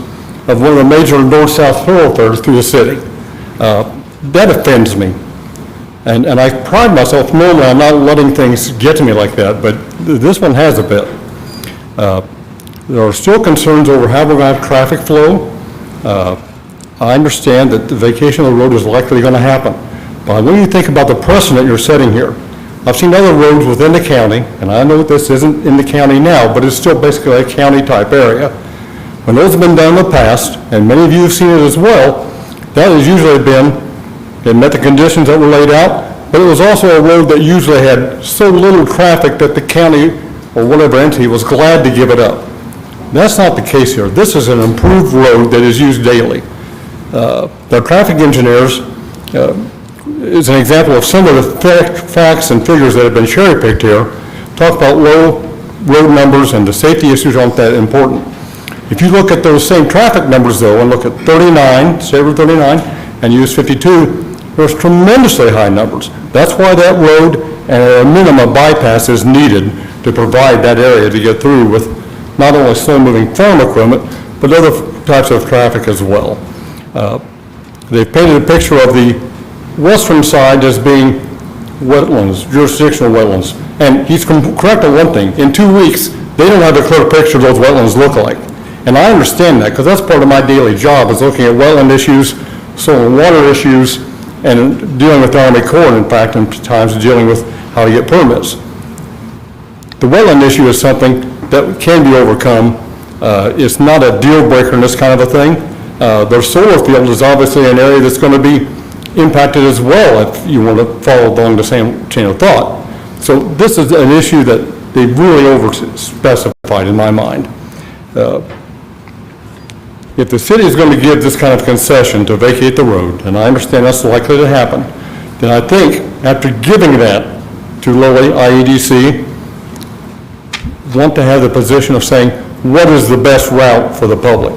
of one of the major north-south thoroughfares through the city. That offends me. And I pride myself normally on not letting things get to me like that, but this one has a bit. There are still concerns over how we're going to have traffic flow. I understand that the vacation of the road is likely going to happen. But when you think about the precedent you're setting here, I've seen other roads within the county, and I know this isn't in the county now, but it's still basically a county-type area. When those have been done in the past, and many of you have seen it as well, that has usually been, it met the conditions that were laid out, but it was also a road that usually had so little traffic that the county or whatever entity was glad to give it up. That's not the case here. This is an improved road that is used daily. The traffic engineers is an example of some of the facts and figures that have been cherry-picked here. Talk about low road numbers and the safety issues aren't that important. If you look at those same traffic numbers, though, and look at 39, State Road 39, and US 52, there's tremendously high numbers. That's why that road and a minimum bypass is needed to provide that area to get through with not only slow-moving farm equipment, but other types of traffic as well. They've painted a picture of the western side as being wetlands, jurisdictional wetlands. And he's correct on one thing. In 2 weeks, they don't have a clear picture of what those wetlands look like. And I understand that because that's part of my daily job is looking at wetland issues, soil and water issues, and dealing with the Army Corps, in fact, and times dealing with how to get permits. The wetland issue is something that can be overcome. It's not a deal breaker in this kind of a thing. Their solar field is obviously an area that's going to be impacted as well if you want to follow along the same chain of thought. So this is an issue that they've really over-specified in my mind. If the city is going to give this kind of concession to vacate the road, and I understand that's likely to happen, then I think after giving that to Lilly, IEDC, want to have the position of saying, what is the best route for the public?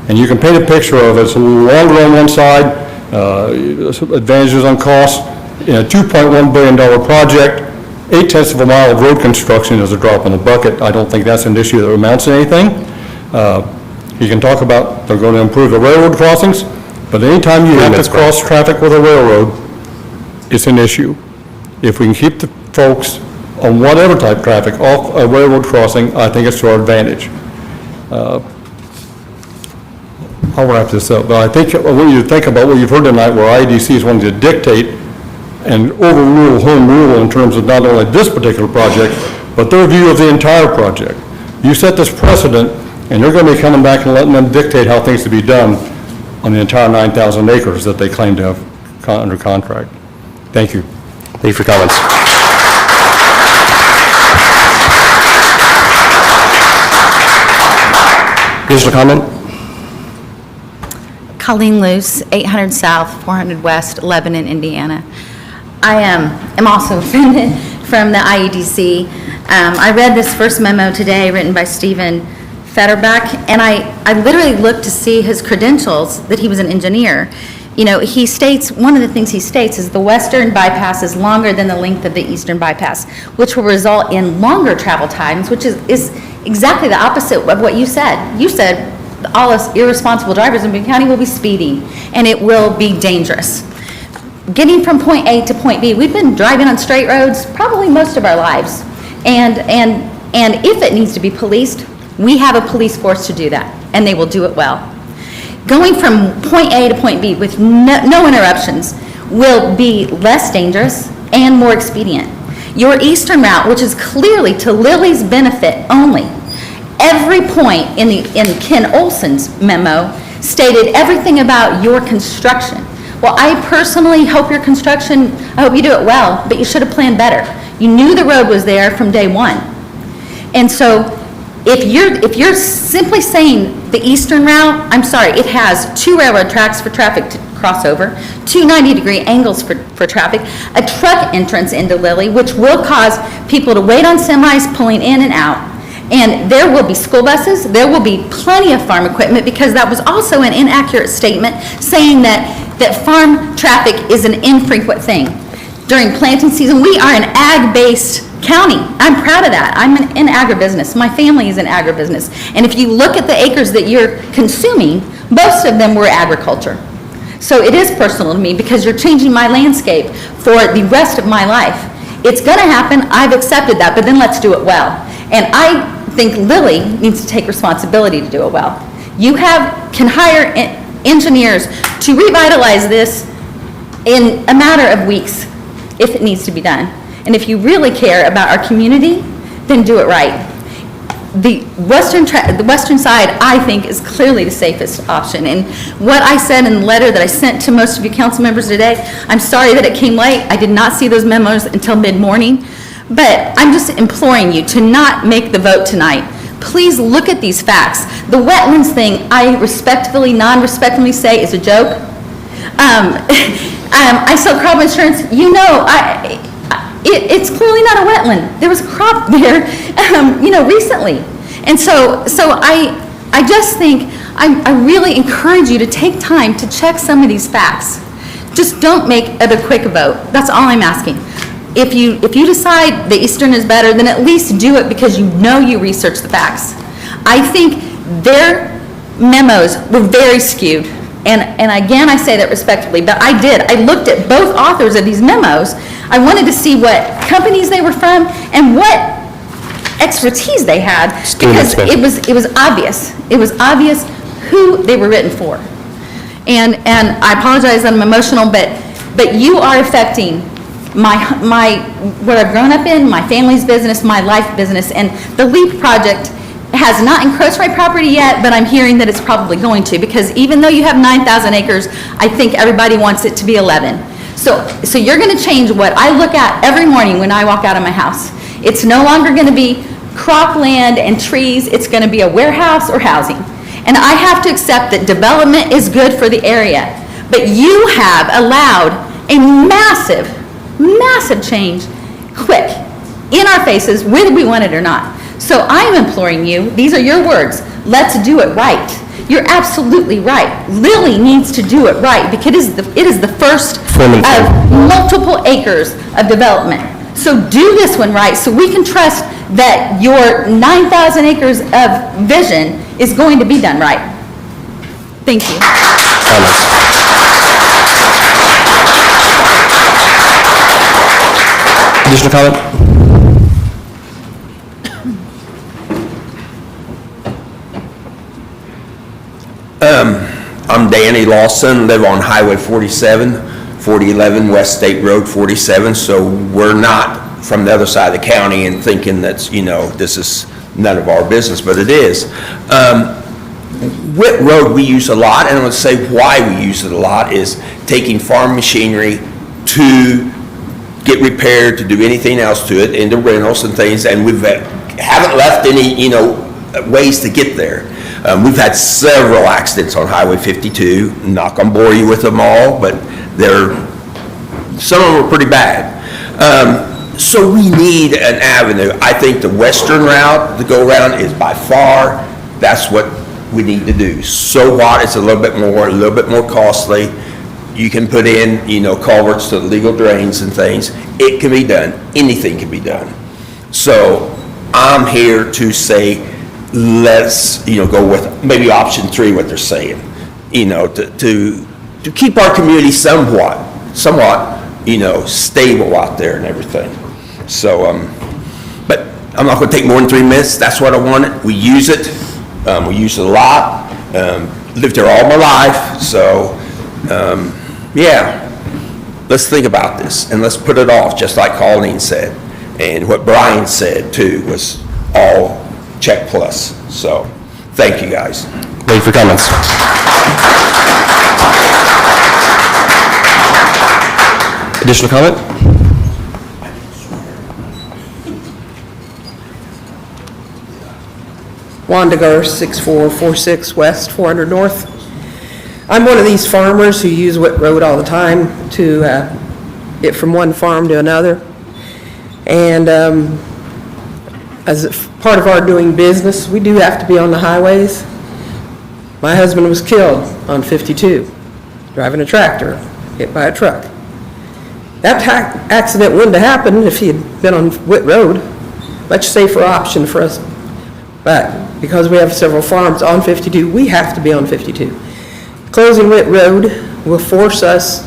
And you can paint a picture of it. It's a little longer on one side, advantages on cost. In a $2.1 billion project, 0.8 of a mile of road construction is a drop in the bucket. I don't think that's an issue that amounts to anything. You can talk about they're going to improve the railroad crossings, but anytime you have to cross traffic with a railroad, it's an issue. If we can keep the folks on whatever type traffic off a railroad crossing, I think it's to our advantage. I'll wrap this up, but I think, I want you to think about what you've heard tonight, where IEDC is wanting to dictate and overrule home rule in terms of not only this particular project, but their view of the entire project. You set this precedent, and you're going to be coming back and letting them dictate how things to be done on the entire 9,000 acres that they claim to have under contract. Thank you. Thank you for your comments. Additional comment? Colleen Luce, 800 South, 400 West, Lebanon, Indiana. I am also offended from the IEDC. I read this first memo today written by Stephen Fetterback, and I literally looked to see his credentials, that he was an engineer. You know, he states, one of the things he states is the western bypass is longer than the length of the eastern bypass, which will result in longer travel times, which is exactly the opposite of what you said. You said all us irresponsible drivers in Boone County will be speeding, and it will be dangerous. Getting from point A to point B, we've been driving on straight roads probably most of our lives. And if it needs to be policed, we have a police force to do that, and they will do it well. Going from point A to point B with no interruptions will be less dangerous and more expedient. Your eastern route, which is clearly to Lily's benefit only, every point in Ken Olson's memo stated everything about your construction. Well, I personally hope your construction, I hope you do it well, but you should have planned better. You knew the road was there from day one. And so if you're simply saying the eastern route, I'm sorry, it has 2 railroad tracks for traffic to cross over, 2 90-degree angles for traffic, a truck entrance into Lilly, which will cause people to wait on semis pulling in and out. And there will be school buses, there will be plenty of farm equipment, because that was also an inaccurate statement saying that farm traffic is an infrequent thing. During planting season, we are an ag-based county. I'm proud of that. I'm in agribusiness. My family is in agribusiness. And if you look at the acres that you're consuming, most of them were agriculture. So it is personal to me, because you're changing my landscape for the rest of my life. It's gonna happen, I've accepted that, but then let's do it well. And I think Lily needs to take responsibility to do it well. You can hire engineers to revitalize this in a matter of weeks, if it needs to be done. And if you really care about our community, then do it right. The western side, I think, is clearly the safest option. And what I said in the letter that I sent to most of you council members today, I'm sorry that it came late. I did not see those memos until mid-morning. But I'm just imploring you to not make the vote tonight. Please look at these facts. The wetlands thing, I respectfully, non-respectfully say is a joke. I sell crop insurance. You know, it's clearly not a wetland. There was a crop there, recently. And so I just think, I really encourage you to take time to check some of these facts. Just don't make it a quick vote. That's all I'm asking. If you decide the eastern is better, then at least do it because you know you researched the facts. I think their memos were very skewed. And again, I say that respectfully, but I did. I looked at both authors of these memos. I wanted to see what companies they were from and what expertise they had, because it was obvious. It was obvious who they were written for. And I apologize that I'm emotional, but you are affecting what I've grown up in, my family's business, my life business, and the LEAP project has not encroached my property yet, but I'm hearing that it's probably going to, because even though you have 9,000 acres, I think everybody wants it to be 11. So you're going to change what I look at every morning when I walk out of my house. It's no longer going to be cropland and trees, it's going to be a warehouse or housing. And I have to accept that development is good for the area, but you have allowed a massive change, quick, in our faces, whether we want it or not. So I'm imploring you, these are your words, let's do it right. You're absolutely right. Lily needs to do it right, because it is the first of multiple acres of development. So do this one right, so we can trust that your 9,000 acres of vision is going to be done right. Thank you. Additional comment? I'm Danny Lawson, live on Highway 47, 4011 West State Road 47, so we're not from the other side of the county and thinking that's, this is none of our business, but it is. Whit Road we use a lot, and I'm going to say why we use it a lot is taking farm machinery to get repaired, to do anything else to it, into rentals and things, and we haven't left any, ways to get there. We've had several accidents on Highway 52. Not gonna bore you with them all, but some of them are pretty bad. So we need an avenue. I think the western route, the go-around, is by far, that's what we need to do. So what, it's a little bit more costly. You can put in, culverts to the legal drains and things. It can be done. Anything can be done. So I'm here to say, let's, go with maybe option 3, what they're saying, to keep our community somewhat, stable out there and everything. So, but I'm not gonna take more than 3 minutes. That's what I wanted. We use it. We use it a lot. Lived there all my life, so, yeah. Let's think about this, and let's put it off, just like Colleen said. And what Brian said, too, was all check plus. So, thank you, guys. Thank you for comments. Additional comment? Wanda Gar, 6446 West, 400 North. I'm one of these farmers who use Whit Road all the time to get from one farm to another. And as part of our doing business, we do have to be on the highways. My husband was killed on 52, driving a tractor, hit by a truck. That accident wouldn't have happened if he had been on Whit Road. Much safer option for us. But because we have several farms on 52, we have to be on 52. Closing Whit Road will force us,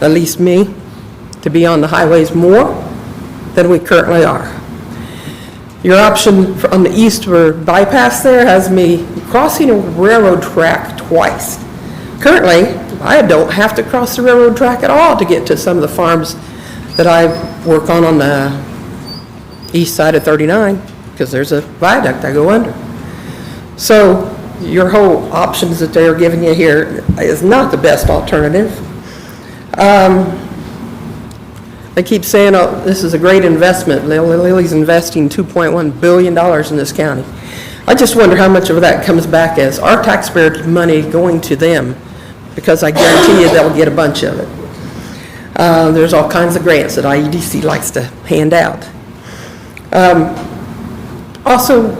at least me, to be on the highways more than we currently are. Your option on the eastward bypass there has me crossing a railroad track twice. Currently, I don't have to cross the railroad track at all to get to some of the farms that I work on the east side of 39, because there's a viaduct I go under. So your whole options that they're giving you here is not the best alternative. They keep saying, oh, this is a great investment. Lily's investing $2.1 billion in this county. I just wonder how much of that comes back as our taxpayer money going to them, because I guarantee you they'll get a bunch of it. There's all kinds of grants that IEDC likes to hand out. Also,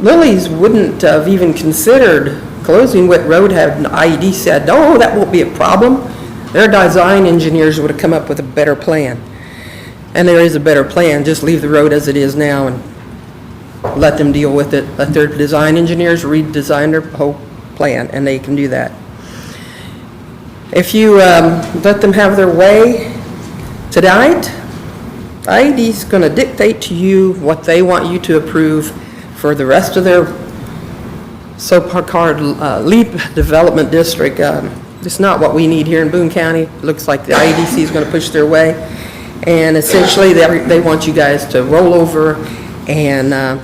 Lily's wouldn't have even considered closing Whit Road had IED said, oh, that won't be a problem. Their design engineers would have come up with a better plan. And there is a better plan. Just leave the road as it is now and let them deal with it. Let their design engineers redesign their whole plan, and they can do that. If you let them have their way tonight, IED's going to dictate to you what they want you to approve for the rest of their so-called LEAP development district. It's not what we need here in Boone County. It looks like the IEDC is going to push their way. And essentially, they want you guys to roll over and,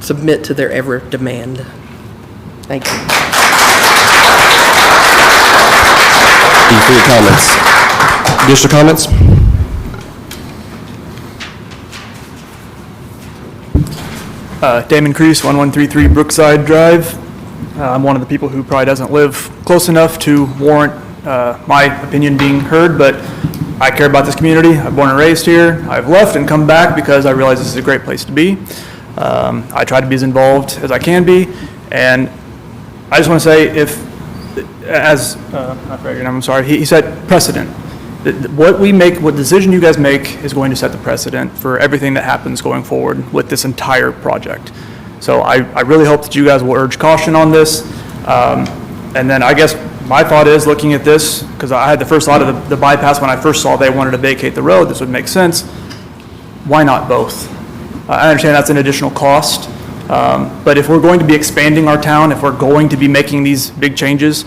submit to their every demand. Thank you. Thank you for your comments. Additional comments? Damon Crease, 1133 Brookside Drive. I'm one of the people who probably doesn't live close enough to warrant my opinion being heard, but I care about this community. I'm born and raised here. I've left and come back because I realize this is a great place to be. I try to be as involved as I can be, and I just want to say, I forgot your name, I'm sorry, he said precedent. What decision you guys make is going to set the precedent for everything that happens going forward with this entire project. So I really hope that you guys will urge caution on this. And then I guess my thought is, looking at this, because I had the first thought of the bypass when I first saw they wanted to vacate the road, this would make sense. Why not both? I understand that's an additional cost, But if we're going to be expanding our town, if we're going to be making these big changes,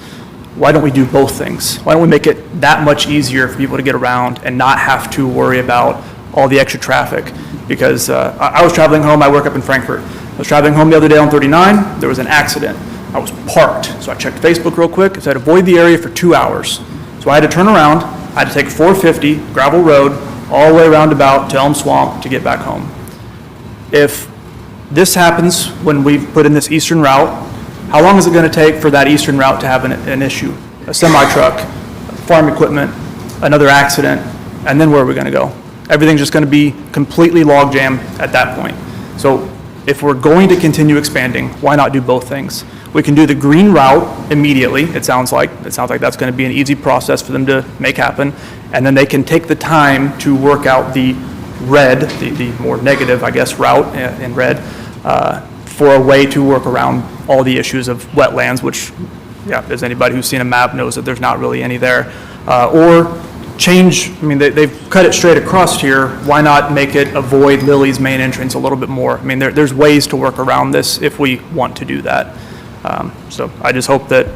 why don't we do both things? Why don't we make it that much easier for people to get around and not have to worry about all the extra traffic? Because I was traveling home, I work up in Frankfurt. I was traveling home the other day on 39, there was an accident. I was parked, so I checked Facebook real quick. It said avoid the area for 2 hours. So I had to turn around, I had to take 450 gravel road all the way around about to Elm Swamp to get back home. If this happens when we've put in this eastern route, how long is it going to take for that eastern route to have an issue? A semi-truck, farm equipment, another accident, and then where are we going to go? Everything's just going to be completely log jammed at that point. So if we're going to continue expanding, why not do both things? We can do the green route immediately, it sounds like. It sounds like that's going to be an easy process for them to make happen. And then they can take the time to work out the red, the more negative, I guess, route in red, for a way to work around all the issues of wetlands, which, yeah, as anybody who's seen a map knows that there's not really any there. Or change, I mean, they've cut it straight across here. Why not make it avoid Lily's main entrance a little bit more? I mean, there's ways to work around this if we want to do that. So I just hope that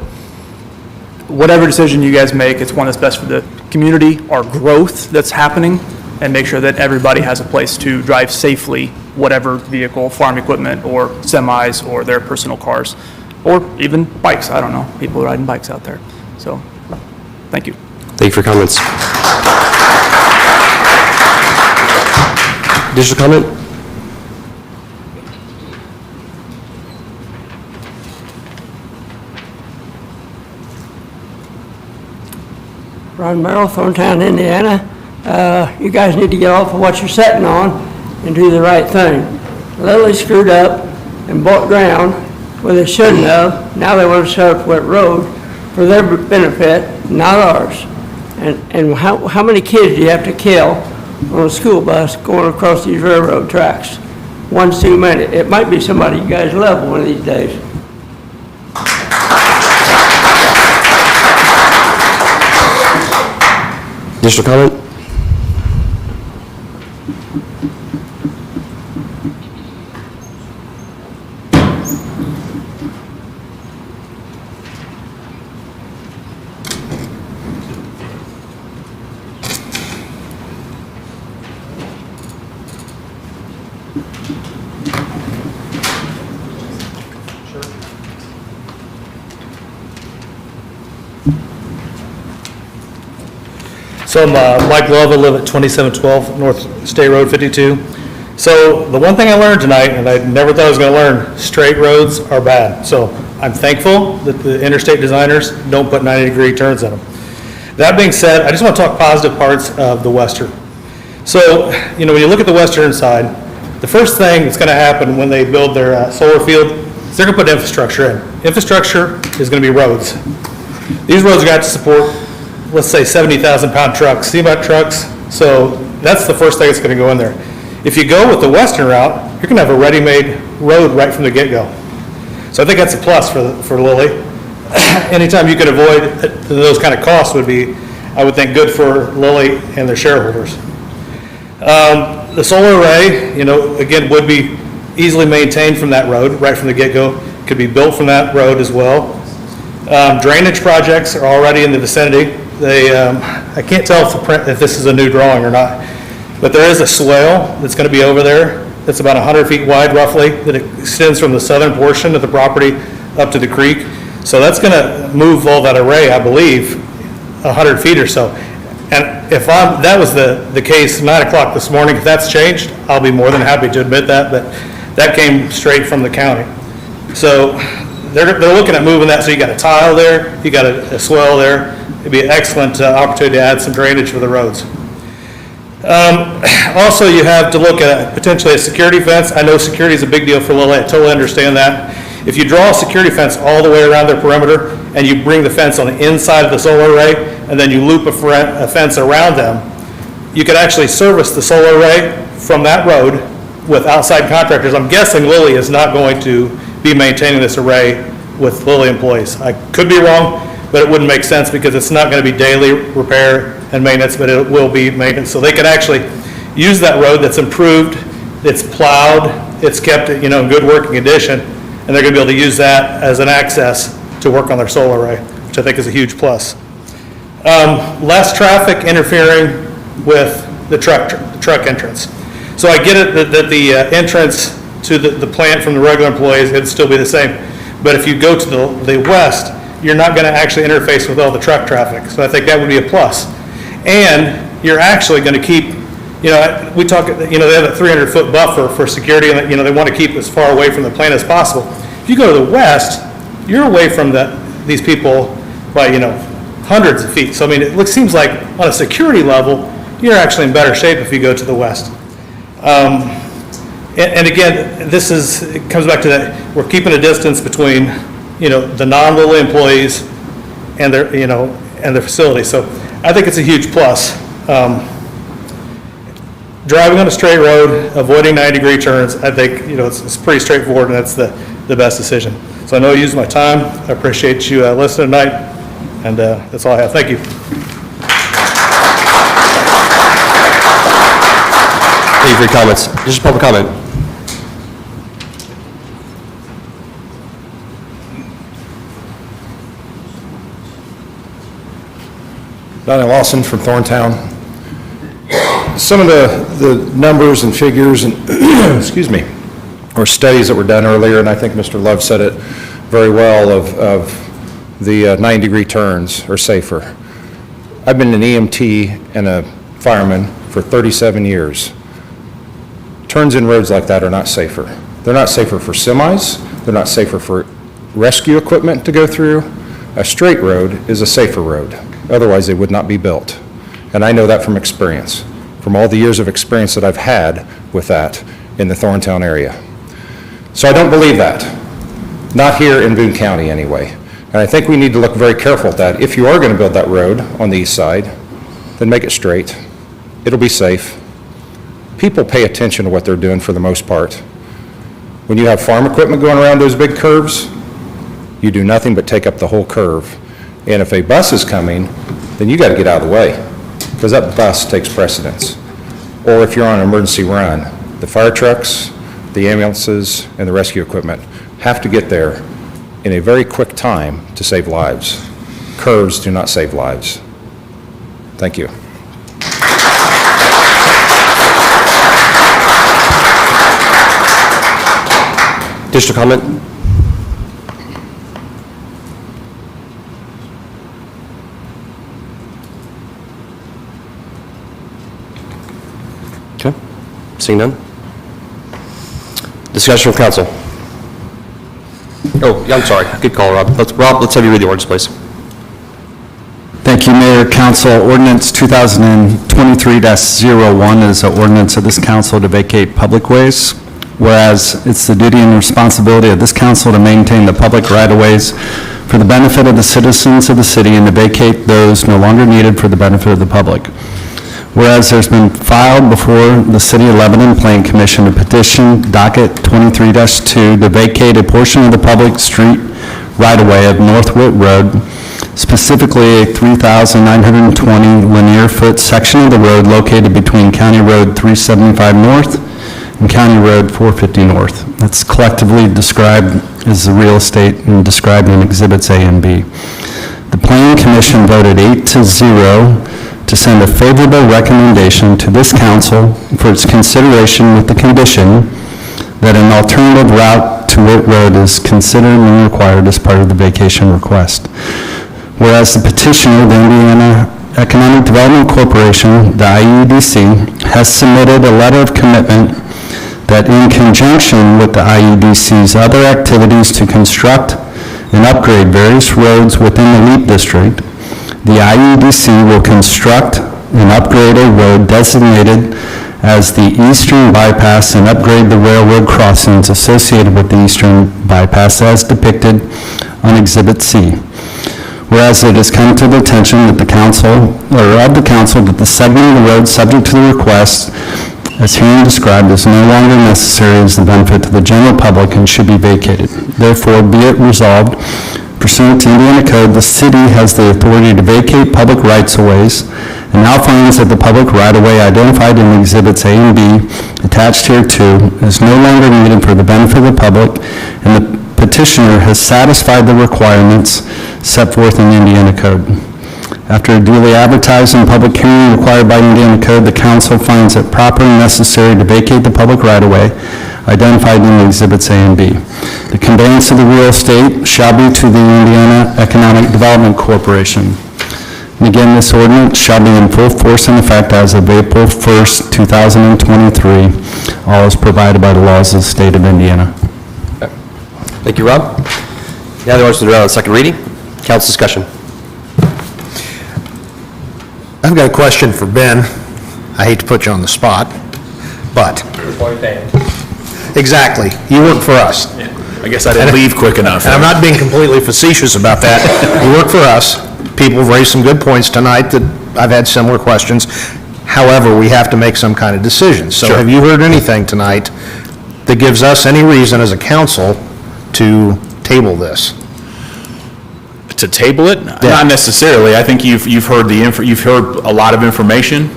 whatever decision you guys make, it's one that's best for the community, our growth that's happening, and make sure that everybody has a place to drive safely, whatever vehicle, farm equipment, or semis, or their personal cars, or even bikes. I don't know, people riding bikes out there. So, thank you. Thank you for your comments. Additional comment? Ron Merrill, Thorntown, Indiana. You guys need to get off of what you're sitting on and do the right thing. Lily screwed up and bought ground where they shouldn't have. Now they want to set up Wet Road for their benefit, not ours. And how many kids do you have to kill on a school bus going across these railroad tracks? One's too many. It might be somebody you guys love one of these days. Additional comment? So I'm Mike Love, I live at 2712 North State Road 52. So the one thing I learned tonight, and I never thought I was going to learn, straight roads are bad. So I'm thankful that the interstate designers don't put 90-degree turns in them. That being said, I just want to talk positive parts of the Western. So, when you look at the Western side, the first thing that's going to happen when they build their solar field is they're going to put infrastructure in. Infrastructure is going to be roads. These roads are going to have to support, let's say, 70,000-pound trucks, CMAT trucks. So that's the first thing that's going to go in there. If you go with the Western route, you're going to have a ready-made road right from the get-go. So I think that's a plus for Lily. Anytime you can avoid those kind of costs would be, I would think, good for Lily and their shareholders. The solar array, again, would be easily maintained from that road, right from the get-go. Could be built from that road as well. Drainage projects are already in the vicinity. I can't tell if this is a new drawing or not, but there is a swale that's going to be over there that's about 100 feet wide roughly, that extends from the southern portion of the property up to the creek. So that's going to move all that array, I believe, 100 feet or so. And if that was the case 9 o'clock this morning, if that's changed, I'll be more than happy to admit that, but that came straight from the county. So they're looking at moving that, so you got a tile there, you got a swell there. It'd be an excellent opportunity to add some drainage for the roads. Also, you have to look at potentially a security fence. I know security is a big deal for Lily, I totally understand that. If you draw a security fence all the way around their perimeter and you bring the fence on the inside of the solar array and then you loop a fence around them, you could actually service the solar array from that road with outside contractors. I'm guessing Lily is not going to be maintaining this array with Lily employees. I could be wrong, but it wouldn't make sense because it's not going to be daily repair and maintenance, but it will be maintenance. So they can actually use that road that's improved, it's plowed, it's kept, in good working condition, and they're going to be able to use that as an access to work on their solar array, which I think is a huge plus. Less traffic interfering with the truck entrance. So I get it that the entrance to the plant from the regular employees, it'd still be the same. But if you go to the west, you're not going to actually interface with all the truck traffic. So I think that would be a plus. And you're actually going to keep, we talk, they have a 300-foot buffer for security, and, they want to keep as far away from the plant as possible. If you go to the west, you're away from these people by, hundreds of feet. So, I mean, it seems like on a security level, you're actually in better shape if you go to the west. And again, it comes back to that, we're keeping a distance between, the non-Lilly employees and their, and their facility. So I think it's a huge plus. Driving on a straight road, avoiding 90-degree turns, I think, it's pretty straightforward, and that's the best decision. So I know I used my time. I appreciate you listening tonight, and that's all I have. Thank you. Thank you for your comments. Just a public comment. Donnie Lawson from Thorntown. Some of the numbers and figures and, excuse me, or studies that were done earlier, and I think Mr. Love said it very well, of the 90-degree turns are safer. I've been an EMT and a fireman for 37 years. Turns in roads like that are not safer. They're not safer for semis. They're not safer for rescue equipment to go through. A straight road is a safer road. Otherwise, they would not be built. And I know that from experience, from all the years of experience that I've had with that in the Thorntown area. So I don't believe that. Not here in Boone County, anyway. And I think we need to look very careful at that. If you are going to build that road on the east side, then make it straight. It'll be safe. People pay attention to what they're doing for the most part. When you have farm equipment going around those big curves, you do nothing but take up the whole curve. And if a bus is coming, then you got to get out of the way, because that bus takes precedence. Or if you're on an emergency run, the fire trucks, the ambulances, and the rescue equipment have to get there in a very quick time to save lives. Curves do not save lives. Thank you. Additional comment? Okay, seeing none. Discussion from council. Oh, yeah, I'm sorry. Good call, Rob. Let's have you read the ordinance, please. Thank you, Mayor, Council. Ordinance 2023-01 is an ordinance of this council to vacate public ways. Whereas it's the duty and responsibility of this council to maintain the public right-of-ways for the benefit of the citizens of the city and to vacate those no longer needed for the benefit of the public. Whereas there's been filed before the City of Lebanon Plan Commission a petition, docket 23-2, to vacate a portion of the public street right-of-way of North Witt Road, specifically a 3,920 linear foot section of the road located between County Road 375 North and County Road 450 North. That's collectively described as the real estate and described in Exhibits A and B. The Planning Commission voted 8-0 to send a favorable recommendation to this council for its consideration with the condition that an alternative route to Witt Road is considered and required as part of the vacation request. Whereas the petitioner, the Indiana Economic Development Corporation, the IEDC, has submitted a letter of commitment that in conjunction with the IEDC's other activities to construct and upgrade various roads within the LEAP district, the IEDC will construct and upgrade a road designated as the Eastern Bypass and upgrade the railroad crossings associated with the Eastern Bypass as depicted on Exhibit C. Whereas it has come to the attention that the council that the segment of the road subject to the request as herein described is no longer necessary as the benefit to the general public and should be vacated. Therefore, be it resolved, pursuant to Indiana Code, the city has the authority to vacate public rights-of-ways and now finds that the public right-of-way identified in Exhibits A and B attached hereto is no longer needed for the benefit of the public, and the petitioner has satisfied the requirements set forth in the Indiana Code. After a duly advertised and public hearing required by Indiana Code, the council finds it proper and necessary to vacate the public right-of-way identified in the Exhibits A and B. The conveyance of the real estate shall be to the Indiana Economic Development Corporation. And again, this ordinance shall be in full force and effect as of April 1st, 2023. All is provided by the laws of the state of Indiana. Thank you, Rob. Now the ordinance is read on second reading. Council discussion. I've got a question for Ben. I hate to put you on the spot, but... Exactly. You work for us. I guess I didn't leave quick enough. And I'm not being completely facetious about that. You work for us. People have raised some good points tonight that I've had similar questions. However, we have to make some kind of decision. So have you heard anything tonight that gives us any reason as a council to table this? To table it? Not necessarily. I think you've heard you've heard a lot of information.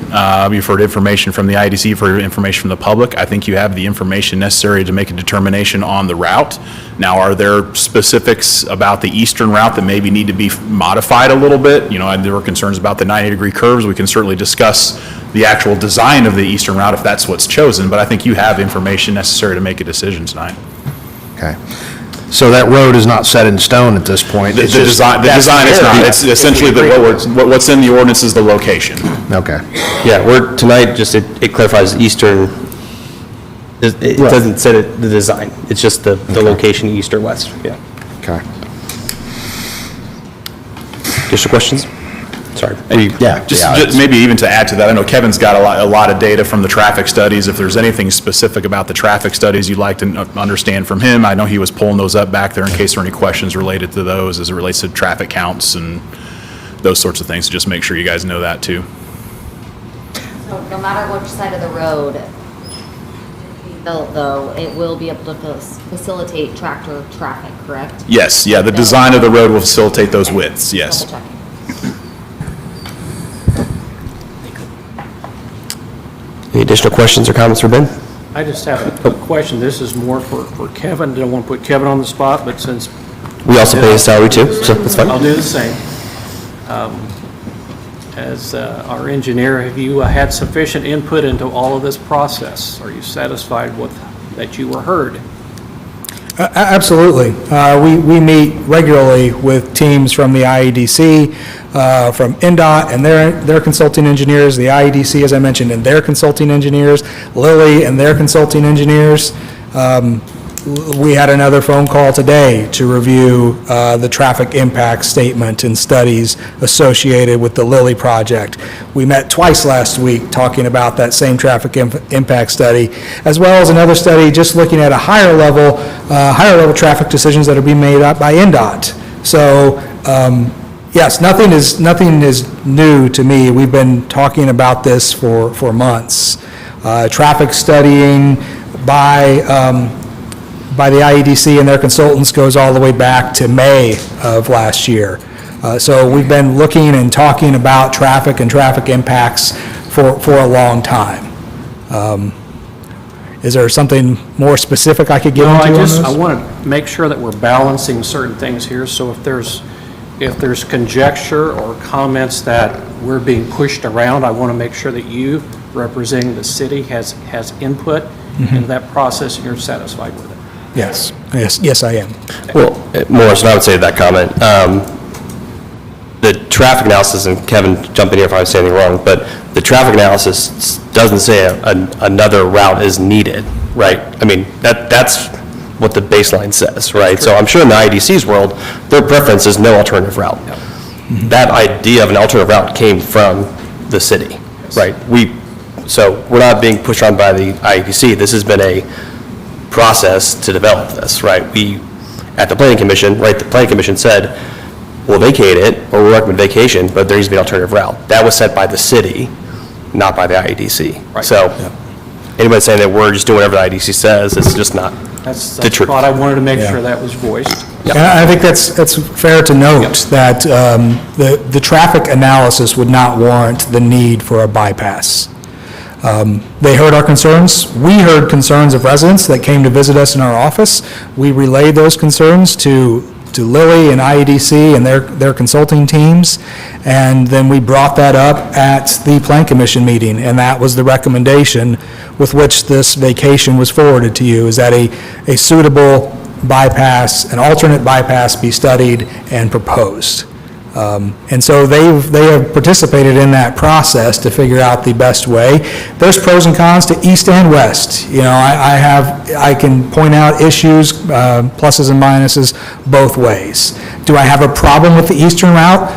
You've heard information from the IDC, you've heard information from the public. I think you have the information necessary to make a determination on the route. Now, are there specifics about the eastern route that maybe need to be modified a little bit? You know, there were concerns about the 90-degree curves. We can certainly discuss the actual design of the eastern route if that's what's chosen, but I think you have information necessary to make a decision tonight. Okay. So that road is not set in stone at this point? The design is not. It's essentially what's in the ordinance is the location. Okay. Yeah, we're, tonight, just, it clarifies eastern, it doesn't say the design, it's just the location, east or west, yeah. Okay. Additional questions? Sorry. Yeah. Just maybe even to add to that, I know Kevin's got a lot of data from the traffic studies. If there's anything specific about the traffic studies you'd like to understand from him, I know he was pulling those up back there in case there are any questions related to those as it relates to traffic counts and those sorts of things. So just make sure you guys know that too. So no matter which side of the road it's built, though, it will be able to facilitate tractor traffic, correct? Yes, yeah, the design of the road will facilitate those widths, yes. Double checking. Any additional questions or comments for Ben? I just have a question. This is more for Kevin. Don't want to put Kevin on the spot, but since... We also pay his salary too, so that's fine. I'll do the same. As our engineer, have you had sufficient input into all of this process? Are you satisfied with that you were heard? Absolutely. We meet regularly with teams from the IEDC, from NDOT and their consulting engineers, the IEDC, as I mentioned, and their consulting engineers, Lilly and their consulting engineers. We had another phone call today to review the traffic impact statement and studies associated with the Lilly project. We met twice last week talking about that same traffic impact study, as well as another study just looking at a higher level traffic decisions that are being made up by NDOT. So, yes, nothing is new to me. We've been talking about this for months. Traffic studying by the IEDC and their consultants goes all the way back to May of last year. So we've been looking and talking about traffic and traffic impacts for a long time. Is there something more specific I could get into on this? I want to make sure that we're balancing certain things here. So if there's conjecture or comments that we're being pushed around, I want to make sure that you, representing the city, has input into that process and you're satisfied with it. Yes, I am. Well, Morris, and I would say to that comment, the traffic analysis, and Kevin, jump in here if I'm saying anything wrong, but the traffic analysis doesn't say another route is needed, right? I mean, that's what the baseline says, right? So I'm sure in the IDC's world, their preference is no alternative route. That idea of an alternative route came from the city, right? So we're not being pushed on by the IDC. This has been a process to develop this, right? At the Planning Commission, right, the Planning Commission said, we'll vacate it, or we'll recommend vacation, but there needs to be an alternative route. That was set by the city, not by the IEDC. Right. So anybody saying that we're just doing whatever the IEDC says, it's just not That's the truth. what I wanted to make sure that was voiced. And I think that's fair to note, that the traffic analysis would not warrant the need for a bypass. They heard our concerns. We heard concerns of residents that came to visit us in our office. We relayed those concerns to Lilly and IEDC and their consulting teams, and then we brought that up at the Plan Commission meeting, and that was the recommendation with which this vacation was forwarded to you, is that a suitable bypass, an alternate bypass be studied and proposed. And so they have participated in that process to figure out the best way. There's pros and cons to east and west. You know, I can point out issues, pluses and minuses, both ways. Do I have a problem with the eastern route?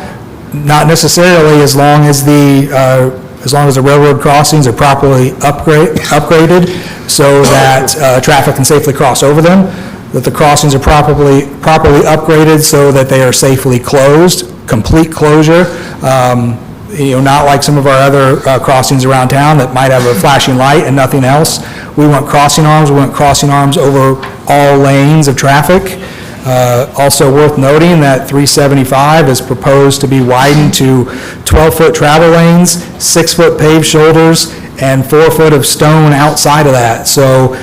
Not necessarily, as long as the railroad crossings are properly upgraded so that traffic can safely cross over them, that the crossings are properly upgraded so that they are safely closed, complete closure, not like some of our other crossings around town that might have a flashing light and nothing else. We want crossing arms. We want crossing arms over all lanes of traffic. Also worth noting that 375 is proposed to be widened to 12-foot travel lanes, 6-foot paved shoulders, and 4 foot of stone outside of that. So,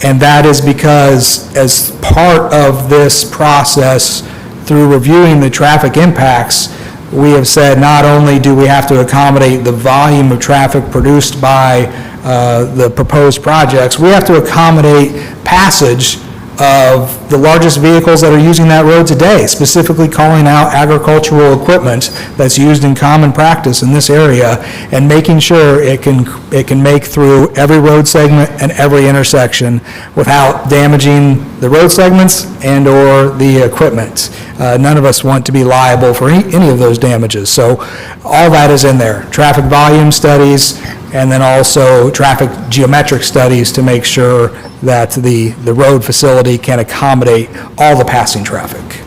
and that is because as part of this process, through reviewing the traffic impacts, we have said not only do we have to accommodate the volume of traffic produced by the proposed projects, we have to accommodate passage of the largest vehicles that are using that road today, specifically calling out agricultural equipment that's used in common practice in this area, and making sure it can make through every road segment and every intersection without damaging the road segments and/or the equipment. None of us want to be liable for any of those damages. So all that is in there. Traffic volume studies, and then also traffic geometric studies to make sure that the road facility can accommodate all the passing traffic.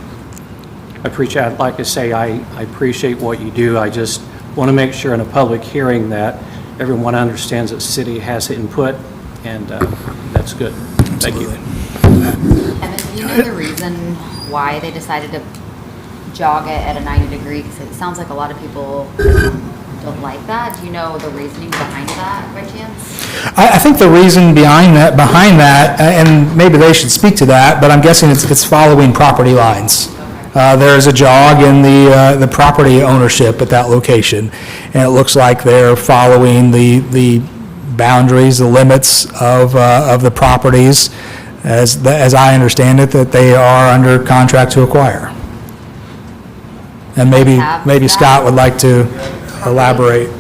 I'd like to say I appreciate what you do. I just want to make sure in a public hearing that everyone understands that the city has input, and that's good. Thank you. And do you know the reason why they decided to jog it at a 90-degree? Because it sounds like a lot of people don't like that. Do you know the reasoning behind that, by chance? I think the reason behind that, and maybe they should speak to that, but I'm guessing it's following property lines. There's a jog in the property ownership at that location, and it looks like they're following the boundaries, the limits of the properties, as I understand it, that they are under contract to acquire. And maybe Scott would like to elaborate.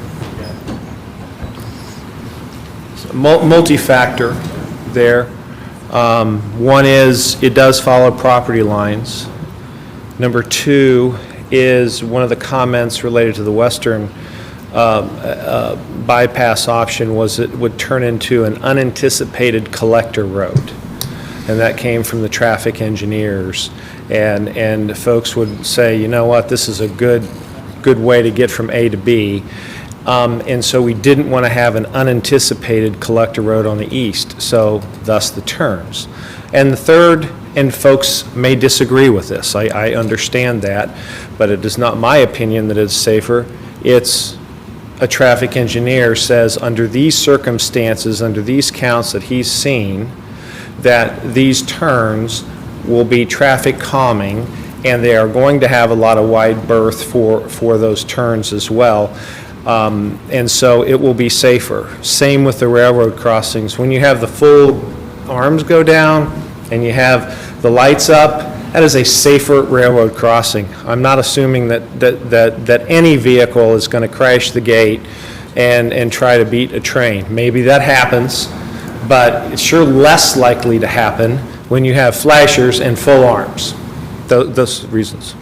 Multi-factor there. One is, it does follow property lines. Number two is, one of the comments related to the western bypass option was it would turn into an unanticipated collector road. And that came from the traffic engineers. And folks would say, you know what, this is a good way to get from A to B. And so we didn't want to have an unanticipated collector road on the east, so thus the turns. And the third, and folks may disagree with this, I understand that, but it is not my opinion that it's safer. It's a traffic engineer says under these circumstances, under these counts that he's seen, that these turns will be traffic calming, and they are going to have a lot of wide berth for those turns as well. And so it will be safer. Same with the railroad crossings. When you have the full arms go down and you have the lights up, that is a safer railroad crossing. I'm not assuming that any vehicle is going to crash the gate and try to beat a train. Maybe that happens, but it's sure less likely to happen when you have flashers and full arms. Those reasons.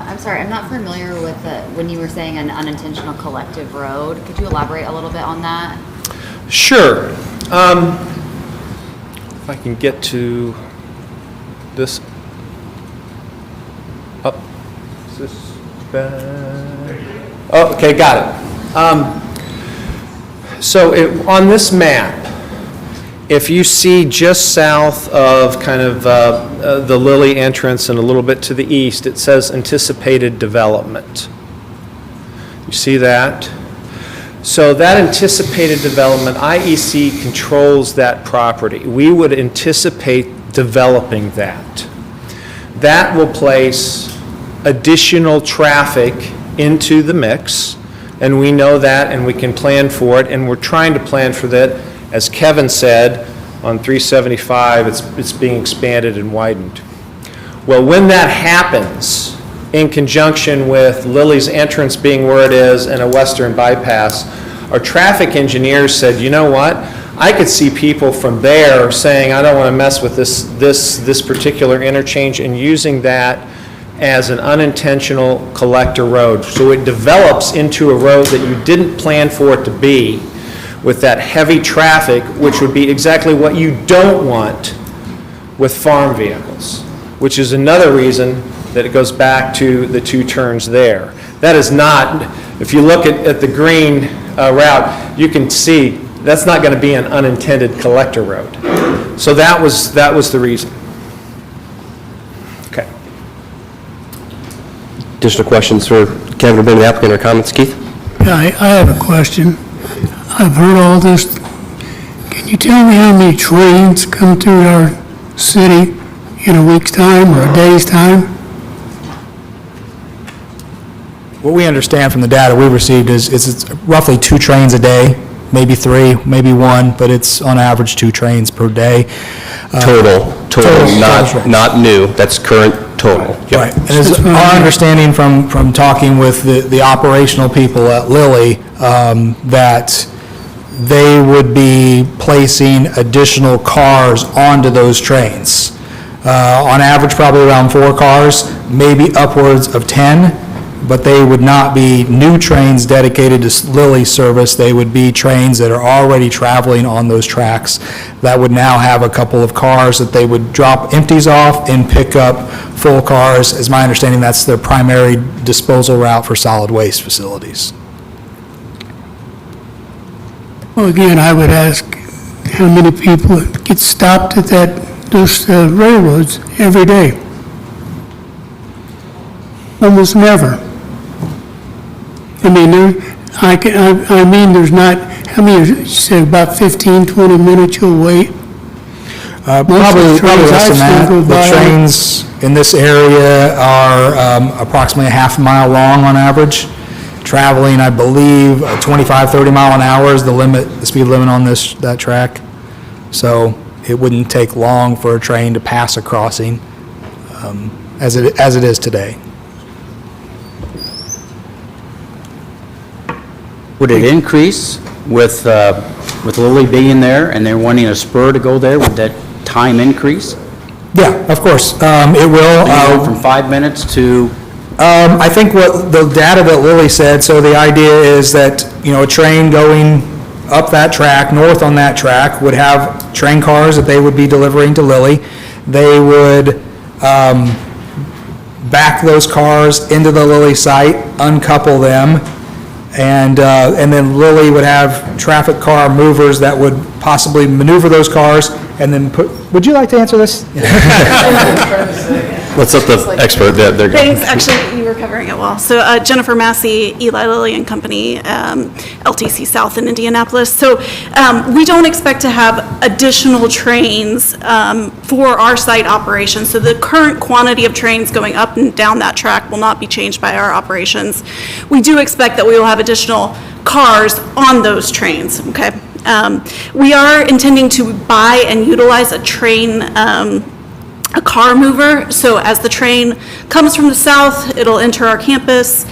I'm sorry, I'm not familiar with when you were saying an unintentional collective road. Could you elaborate a little bit on that? Sure. If I can get to this. Is this bad? Oh, okay, got it. So on this map, if you see just south of kind of the Lilly entrance and a little bit to the east, it says anticipated development. You see that? So that anticipated development, IEC controls that property. We would anticipate developing that. That will place additional traffic into the mix, and we know that, and we can plan for it, and we're trying to plan for that. As Kevin said, on 375, it's being expanded and widened. Well, when that happens, in conjunction with Lilly's entrance being where it is and a western bypass, our traffic engineers said, you know what? I could see people from there saying, I don't want to mess with this particular interchange, and using that as an unintentional collector road. So it develops into a road that you didn't plan for it to be, with that heavy traffic, which would be exactly what you don't want with farm vehicles, which is another reason that it goes back to the two turns there. That is not, if you look at the green route, you can see that's not going to be an unintended collector road. So that was the reason. Okay. Additional questions for Kevin or Ben, the applicant, or comments? Keith? Yeah, I have a question. I've heard all this. Can you tell me how many trains come through our city in a week's time or a day's time? What we understand from the data we received is it's roughly 2 trains a day, maybe 3, maybe 1, but it's on average 2 trains per day. Total, not new, that's current total. Yep. Right, and it's our understanding from talking with the operational people at Lilly, that they would be placing additional cars onto those trains. On average, probably around 4 cars, maybe upwards of 10, but they would not be new trains dedicated to Lilly service. They would be trains that are already traveling on those tracks that would now have a couple of cars that they would drop empties off and pick up full cars. As my understanding, that's their primary disposal route for solid waste facilities. Well, again, I would ask how many people get stopped at those railroads every day? Almost never. I mean, there's not, how many, you said about 15, 20 minutes you'll wait? Probably less than that. The trains in this area are approximately a half mile long on average, traveling, I believe, 25, 30 mile an hour is the speed limit on that track. So it wouldn't take long for a train to pass a crossing, as it is today. Would it increase with Lilly being there and they're wanting a spur to go there? Would that time increase? Yeah, of course. It will. Go from 5 minutes to? I think what the data that Lilly said, so the idea is that, a train going up that track, north on that track, would have train cars that they would be delivering to Lilly. They would back those cars into the Lilly site, uncouple them, and then Lilly would have traffic car movers that would possibly maneuver those cars and then would you like to answer this? Let's let the expert, there go. Thanks, actually, you were covering it well. So Jennifer Massey, Eli Lilly and Company, LTC South in Indianapolis. So we don't expect to have additional trains for our site operations. So the current quantity of trains going up and down that track will not be changed by our operations. We do expect that we will have additional cars on those trains, okay? We are intending to buy and utilize a train, a car mover. So as the train comes from the south, it'll enter our campus.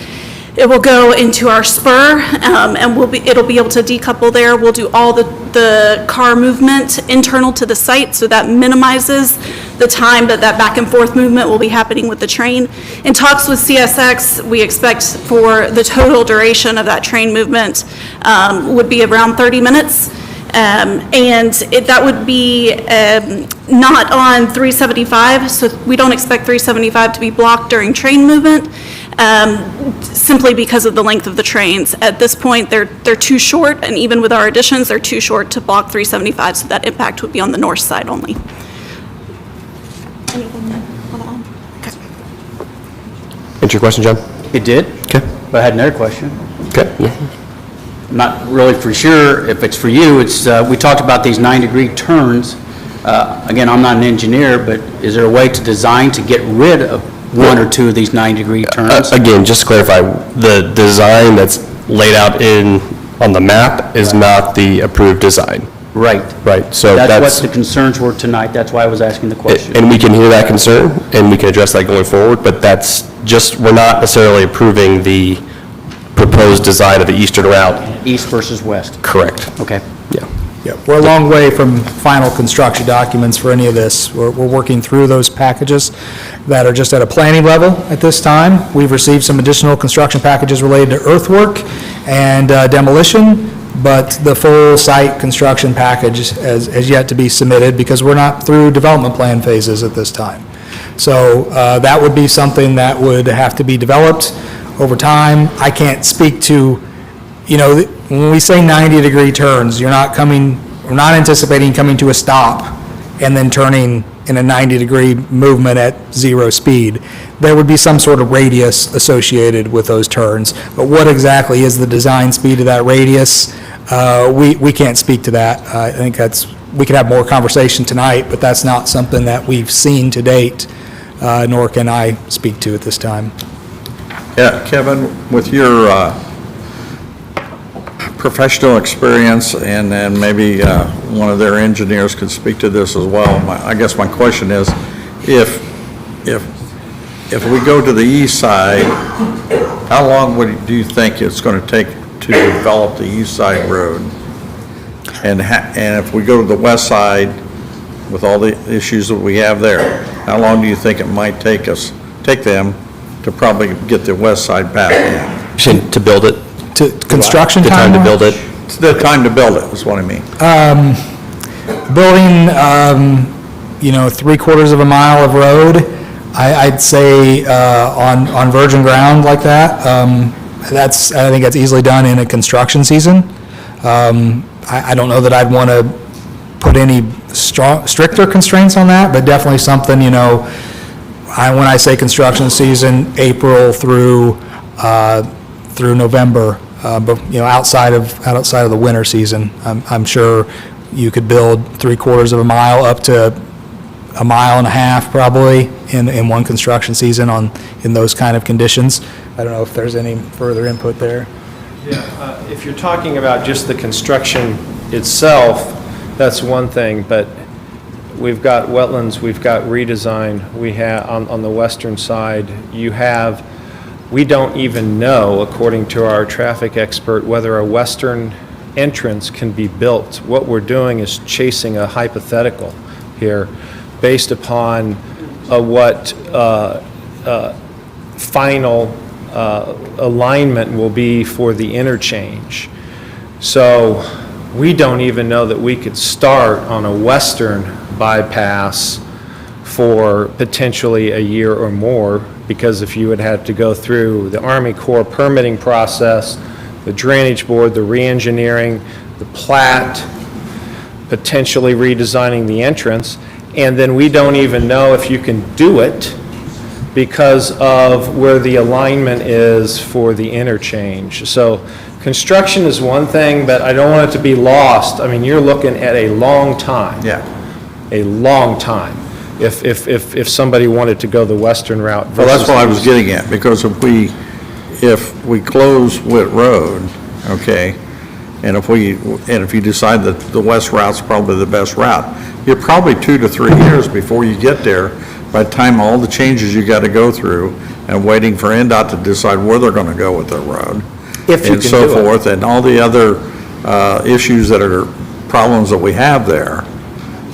It will go into our spur, and it'll be able to decouple there. We'll do all the car movement internal to the site, so that minimizes the time that back and forth movement will be happening with the train. In talks with CSX, we expect for the total duration of that train movement would be around 30 minutes. And that would be not on 375, so we don't expect 375 to be blocked during train movement. simply because of the length of the trains. At this point, they're too short, and even with our additions, they're too short to block 375, so that impact would be on the north side only. Answer your question, John? It did. Okay. But I had another question. Okay. Yeah. I'm not really for sure if it's for you. It's, we talked about these 9-degree turns. Again, I'm not an engineer, but is there a way to design to get rid of one or two of these 9-degree turns? Again, just to clarify, the design that's laid out on the map is not the approved design. Right. Right, so That's what the concerns were tonight. That's why I was asking the question. And we can hear that concern, and we can address that going forward, but that's just, we're not necessarily approving the proposed design of the eastern route. East versus west. Correct. Okay. Yeah. Yeah, we're a long way from final construction documents for any of this. We're working through those packages that are just at a planning level at this time. We've received some additional construction packages related to earthwork and demolition, but the full site construction package has yet to be submitted because we're not through development plan phases at this time. So that would be something that would have to be developed over time. I can't speak to, when we say 90-degree turns, we're not anticipating coming to a stop and then turning in a 90-degree movement at 0 speed. There would be some sort of radius associated with those turns, but what exactly is the design speed of that radius? We can't speak to that. I think we could have more conversation tonight, but that's not something that we've seen to date, nor can I speak to at this time. Yeah, Kevin, with your professional experience, and then maybe one of their engineers could speak to this as well. I guess my question is, if we go to the east side, how long do you think it's going to take to develop the east side road? And if we go to the west side, with all the issues that we have there, how long do you think it might take them to probably get the west side path in? To build it? Construction the time to timeline? build it? The time to build it is what I mean. Building, 3/4 of a mile of road, I'd say on virgin ground like that, I think that's easily done in a construction season. I don't know that I'd want to put any stricter constraints on that, but definitely something, when I say construction season, April through November, but, outside of the winter season, I'm sure you could build 3/4 of a mile up to 1.5 miles probably in one construction season in those kind of conditions. I don't know if there's any further input there. Yeah, if you're talking about just the construction itself, that's one thing, but we've got wetlands, we've got redesign, we have, on the western side, we don't even know, according to our traffic expert, whether a western entrance can be built. What we're doing is chasing a hypothetical here based upon what final alignment will be for the interchange. So we don't even know that we could start on a western bypass for potentially a year or more, because if you would have to go through the Army Corps permitting process, the drainage board, the re-engineering, the plat, potentially redesigning the entrance, and then we don't even know if you can do it because of where the alignment is for the interchange. So construction is one thing, but I don't want it to be lost. I mean, you're looking at a long time. Yeah. A long time. If somebody wanted to go the western route versus... Well, that's what I was getting at, because if we close Witt Road, okay, and if you decide that the west route's probably the best route, you're probably 2 to 3 years before you get there, by the time all the changes you got to go through, and waiting for NDOT to decide where they're going to go with their road. If you and can so do it. forth, and all the other issues that are problems that we have there.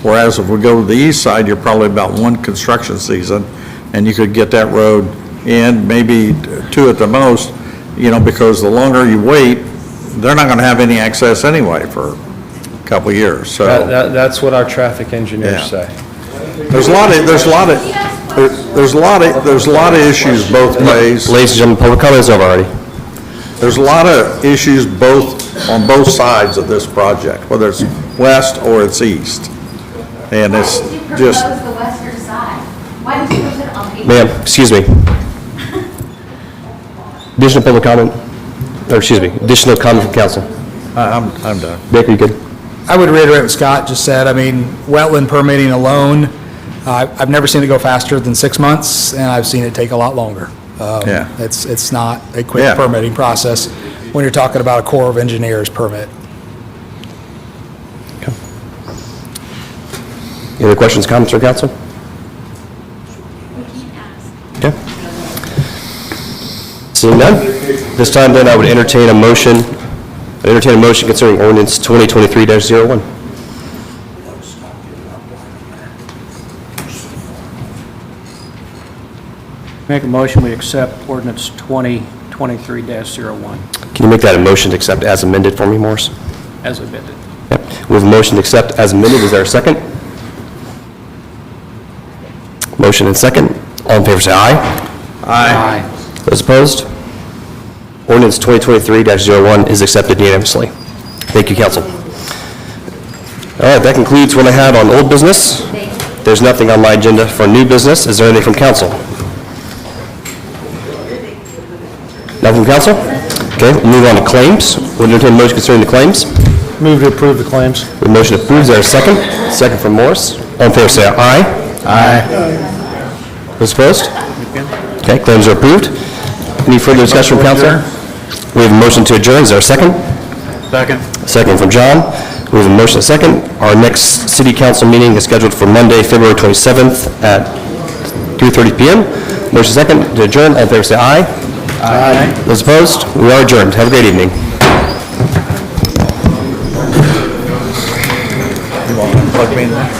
Whereas if we go to the east side, you're probably about one construction season, and you could get that road in, maybe 2 at the most, because the longer you wait, they're not going to have any access anyway for a couple of years, so. That's what our traffic engineers Yeah. say. There's a lot of, there's a lot of issues both ways. Ladies and gentlemen, public comment is over already. There's a lot of issues on both sides of this project, whether it's west or it's east. And it's just, the western side? Why did you put it on paper? Ma'am, excuse me. Additional public comment, or excuse me, additional comment from council. I'm done. Baker, you good? I would reiterate what Scott just said. I mean, wetland permitting alone, I've never seen it go faster than 6 months, and I've seen it take a lot longer. Yeah. It's not a quick Yeah. permitting process when you're talking about a Corps of Engineers permit. Any other questions, comments from council? Okay. Seeing none, this time then I would entertain a motion concerning ordinance 2023-01. Make a motion, we accept ordinance 2023-01 Can you make that a motion to accept as amended for me, Morris? as amended. Yep. We have a motion to accept as amended. Is there a second? Motion and second. All in favor, say aye. Aye. Those opposed? Ordinance 2023-01 is accepted unanimously. Thank you, council. All right, that concludes what I had on old business. There's nothing on my agenda for new business. Is there anything from council? Nothing from council? Okay, we'll move on to claims. We'll entertain a motion concerning the claims. Move to approve the claims. The motion approved. Is there a second? Second from Morris. All in favor, say aye. Aye. Those opposed? Okay, claims are approved. Any further discussion from council? We have a motion to adjourn. Is there a second? Second. Second from John. We have a motion and a second. Our next city council meeting is scheduled for Monday, February 27th at 2:30 PM. Motion second to adjourn. All in favor, say aye. Aye. Those opposed? We are adjourned. Have a great evening. You want to plug me in there?